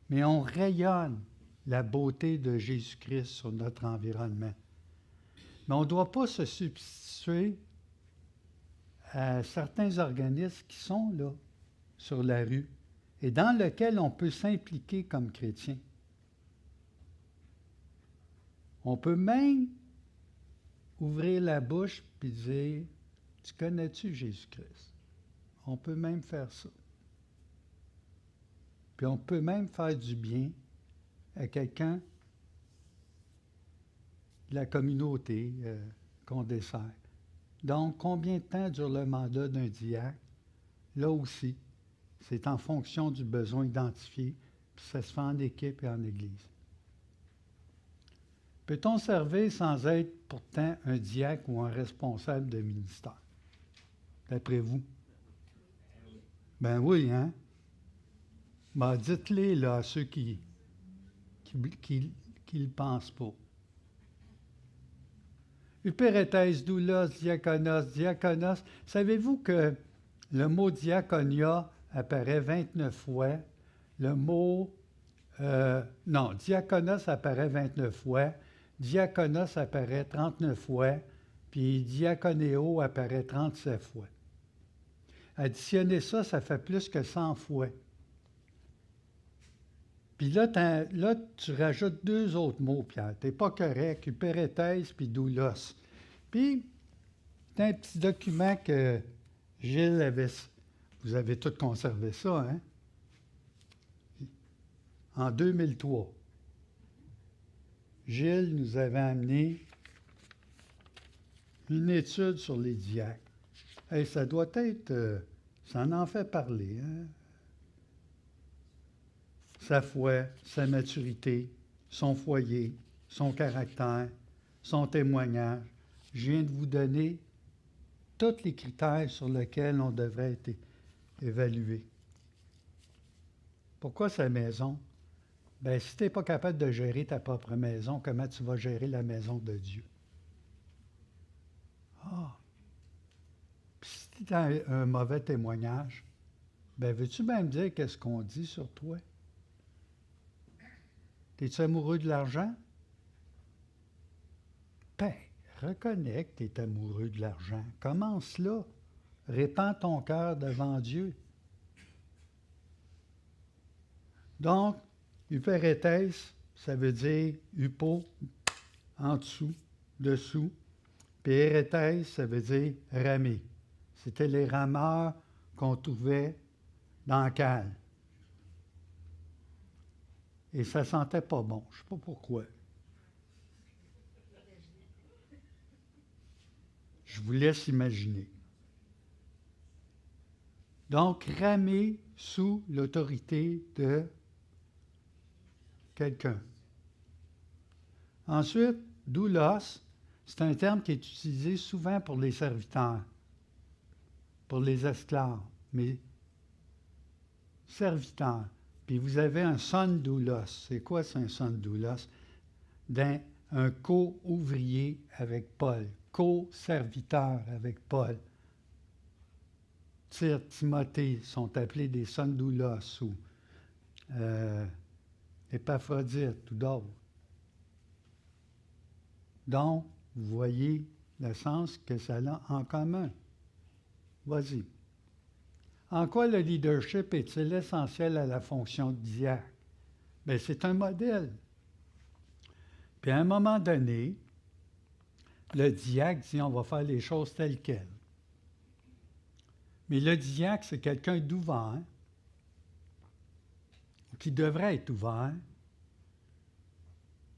Mais on rayonne la beauté de Jésus-Christ sur notre environnement. Mais on ne doit pas se substituer à certains organismes qui sont là, sur la rue, et dans lesquels on peut s'impliquer comme chrétien. On peut même ouvrir la bouche et dire « Tu connais-tu Jésus-Christ? » On peut même faire ça. puis on peut même faire du bien à quelqu'un de la communauté qu'on dessert. Donc, combien de temps dure le mandat d'un diacre? Là aussi, c'est en fonction du besoin identifié, puis ça se fait en équipe et en Église. Peut-on servir sans être pourtant un diacre ou un responsable de ministère? D'après vous? Ben oui, hein? Ben, dites-les là à ceux qui le pensent pas. Upéréthèse, doulos, diaconos. Savez-vous que le mot diaconia apparaît 29 fois? Le mot... diaconos apparaît 29 fois. Diaconos apparaît 39 fois. Puis diaconéo apparaît 37 fois. Additionnez ça, ça fait plus que 100 fois. Puis là, tu rajoutes 2 autres mots, Pierre. Tu n'es pas correct. Upéréthèse puis doulos. Puis, c'est un petit document que Gilles avait... Vous avez tous conservé ça, hein? En 2003. Gilles nous avait amené une étude sur les diacres. Hey, ça doit être... ça en fait parler, hein? Sa foi, sa maturité, son foyer, son caractère, son témoignage. Je viens de vous donner tous les critères sur lesquels on devrait être évalué. Pourquoi sa maison? Bien, si tu n'es pas capable de gérer ta propre maison, comment tu vas gérer la maison de Dieu? Ah! Puis si tu as un mauvais témoignage, bien, veux-tu même dire qu'est-ce qu'on dit sur toi? Es-tu amoureux de l'argent? Ben, reconnais que tu es amoureux de l'argent. Commence là. Répands ton cœur devant Dieu. Donc, upéréthèse, ça veut dire upo, en dessous, dessous. Puis éréthèse, ça veut dire ramer. C'était les rameurs qu'on trouvait dans la cale. Et ça sentait pas bon. Je ne sais pas pourquoi. Je vous laisse imaginer. Donc, ramer sous l'autorité de quelqu'un. Ensuite, doulos, c'est un terme qui est utilisé souvent pour les serviteurs, pour les esclaves, mais serviteurs. Puis vous avez un son doulos. C'est quoi c'est un son doulos? Un co-ouvrier avec Paul, co-serviteur avec Paul. Tire, Timothée sont appelés des son doulos ou Épaphrodite ou d'autres. Donc, vous voyez le sens que ça a en commun. Vas-y. En quoi le leadership est-il essentiel à la fonction de diacre? Bien, c'est un modèle. Puis à un moment donné, le diacre dit on va faire les choses telles quelles. Mais le diacre, c'est quelqu'un d'ouvert, qui devrait être ouvert,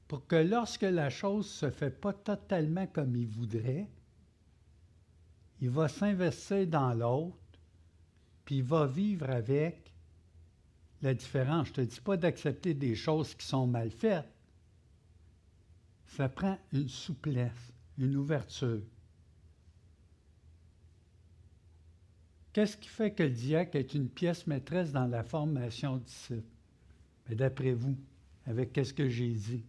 pour que lorsque la chose ne se fait pas totalement comme il voudrait, il va s'investir dans l'autre, puis il va vivre avec la différence. Je ne te dis pas d'accepter des choses qui sont mal faites. Ça prend une souplesse, une ouverture. Qu'est-ce qui fait que le diacre est une pièce maîtresse dans la formation de disciples? Mais d'après vous, avec qu'est-ce que j'ai dit?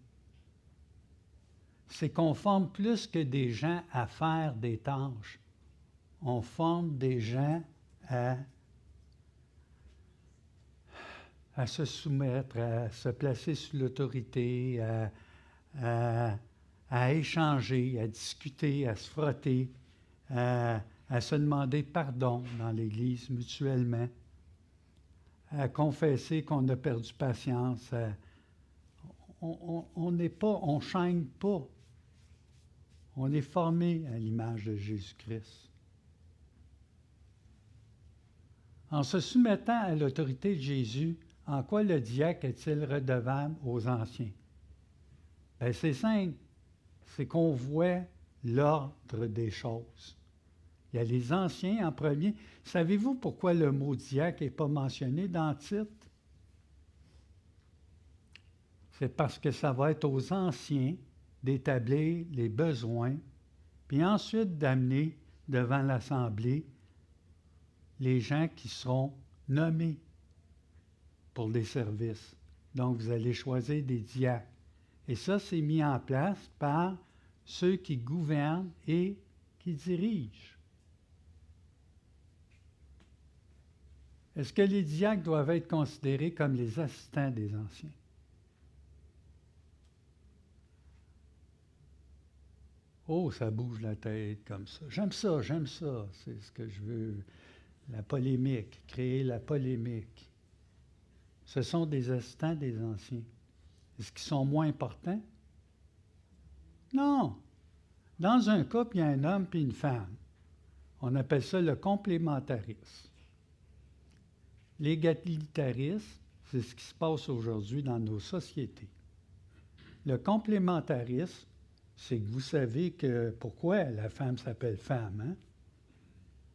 C'est qu'on forme plus que des gens à faire des tâches. On forme des gens à se soumettre, à se placer sous l'autorité, à échanger, à discuter, à se frotter, à se demander pardon dans l'Église mutuellement, à confesser qu'on a perdu patience. On n'est pas, on ne chaîne pas. On est formé à l'image de Jésus-Christ. En se soumettant à l'autorité de Jésus, en quoi le diacre est-il redevable aux anciens? Bien, c'est simple. C'est qu'on voit l'ordre des choses. Il y a les anciens en premier. Savez-vous pourquoi le mot diacre n'est pas mentionné dans le titre? C'est parce que ça va être aux anciens d'établir les besoins, puis ensuite d'amener devant l'Assemblée les gens qui seront nommés pour des services. Donc, vous allez choisir des diacres. Et ça, c'est mis en place par ceux qui gouvernent et qui dirigent. Est-ce que les diacres doivent être considérés comme les assistants des anciens? Oh, ça bouge la tête comme ça. J'aime ça, j'aime ça. C'est ce que je veux. La polémique, créer la polémique. Ce sont des assistants des anciens. Est-ce qu'ils sont moins importants? Non. Dans un couple, il y a un homme et une femme. On appelle ça le complémentarisme. L'égalitarisme, c'est ce qui se passe aujourd'hui dans nos sociétés. Le complémentarisme, c'est que vous savez que pourquoi la femme s'appelle femme, hein?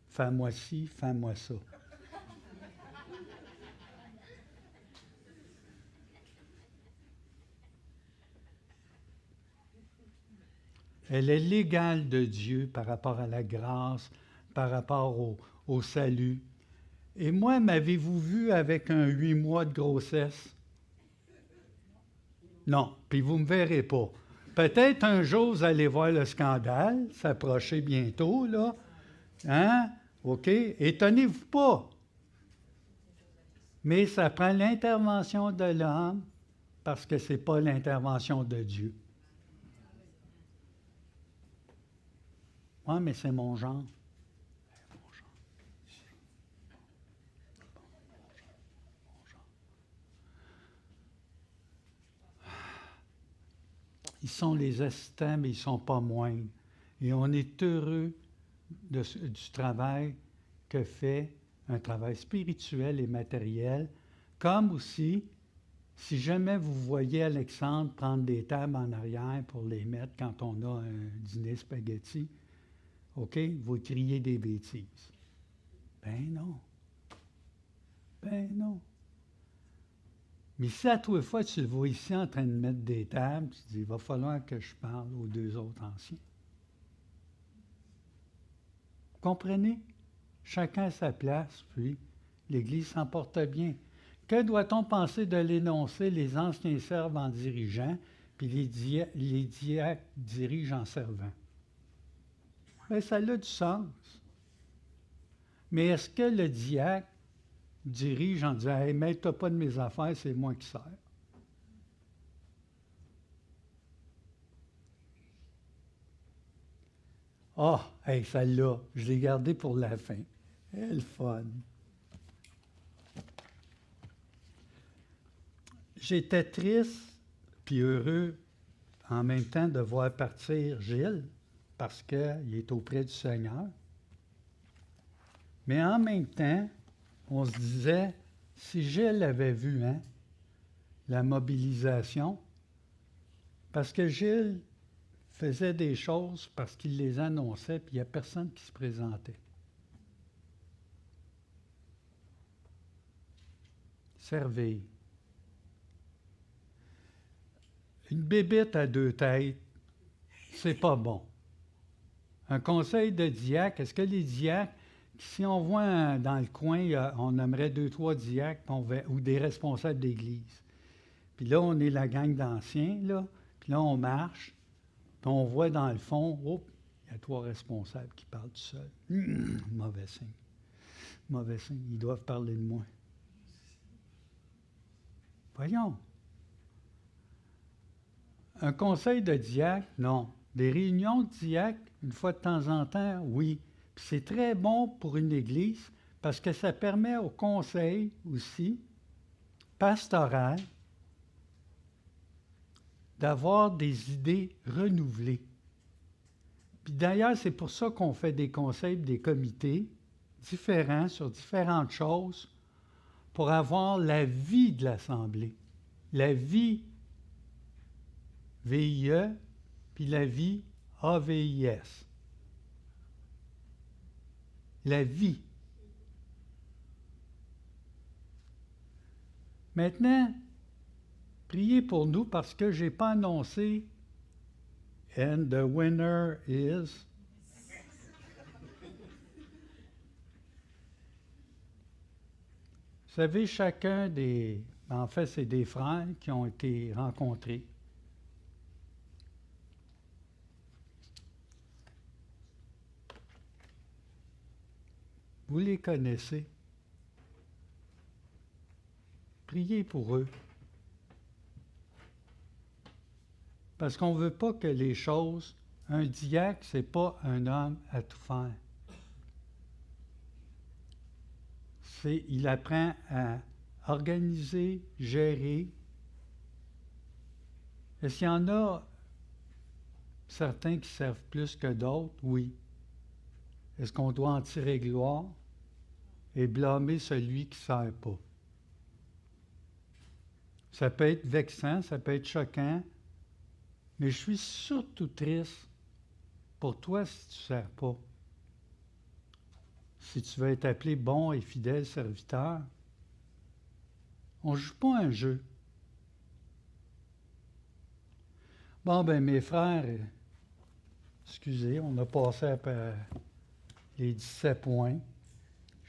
Femme-moi ci, femme-moi ça. Elle est l'égale de Dieu par rapport à la grâce, par rapport au salut. Et moi, m'avez-vous vu avec un 8 mois de grossesse? Non, puis vous ne me verrez pas. Peut-être un jour, vous allez voir le scandale s'approcher bientôt, là. Hein? OK? Étonnez-vous pas. Mais ça prend l'intervention de l'homme parce que ce n'est pas l'intervention de Dieu. Oui, mais c'est mon genre. Ils sont les assistants, mais ils ne sont pas moindres. Et on est heureux du travail que fait un travail spirituel et matériel, comme aussi, si jamais vous voyez Alexandre prendre des tables en arrière pour les mettre quand on a un dîner spaghetti, OK, vous criez des bêtises. Ben non. Ben non. Mais si à toi fois tu le vois ici en train de mettre des tables, tu dis, il va falloir que je parle aux deux autres anciens. Vous comprenez? Chacun à sa place, puis l'Église s'en porte bien. Que doit-on penser de l'énoncé, les anciens servent en dirigeant, puis les diacres dirigent en servant? Bien, ça a du sens. Mais est-ce que le diacre dirige en disant « Hey, mêle-toi pas de mes affaires, c'est moi qui sers ». Ah, hey, celle-là, je l'ai gardée pour la fin. Elle est fun. J'étais triste puis heureux en même temps de voir partir Gilles parce qu'il est auprès du Seigneur. Mais en même temps, on se disait, si Gilles avait vu la mobilisation, parce que Gilles faisait des choses parce qu'il les annonçait, puis il n'y a personne qui se présentait. Servir. Une bébête à deux têtes, c'est pas bon. Un conseil de diacre, est-ce que les diacres, si on voit dans le coin, on aimerait 2-3 diacres ou des responsables d'église. Puis là, on est la gang d'anciens, là, puis là, on marche, puis on voit dans le fond, il y a 3 responsables qui parlent tout seuls. Mauvais signe. Mauvais signe. Ils doivent parler de moi. Voyons. Un conseil de diacre, non. Des réunions de diacre, une fois de temps en temps, oui. Puis c'est très bon pour une église parce que ça permet au conseil aussi, pastoral, d'avoir des idées renouvelées. Puis d'ailleurs, c'est pour ça qu'on fait des conseils, des comités différents sur différentes choses pour avoir la vie de l'Assemblée. La vie VIE, puis la vie AVIS. La vie. Maintenant, priez pour nous parce que je n'ai pas annoncé And the winner is. Vous savez, chacun des... En fait, c'est des frères qui ont été rencontrés. Vous les connaissez. Priez pour eux. Parce qu'on ne veut pas que les choses... Un diacre, ce n'est pas un homme à tout faire. Il apprend à organiser, gérer. Est-ce qu'il y en a certains qui servent plus que d'autres? Oui. Est-ce qu'on doit en tirer gloire et blâmer celui qui ne sert pas? Ça peut être vexant, ça peut être choquant, mais je suis surtout triste pour toi si tu ne sers pas. Si tu veux être appelé bon et fidèle serviteur, on ne joue pas un jeu. Bon, ben mes frères, excusez, on a passé après les 17 points.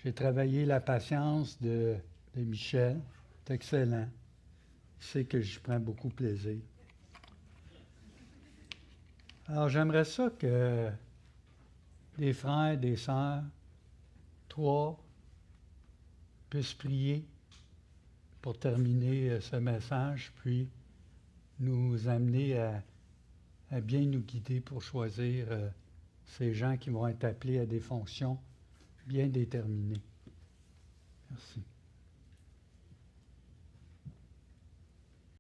J'ai travaillé la patience de Michel. C'est excellent. Il sait que j'y prends beaucoup plaisir. Alors, j'aimerais ça que des frères, des sœurs, toi, puissent prier pour terminer ce message, puis nous amener à bien nous guider pour choisir ces gens qui vont être appelés à des fonctions bien déterminées.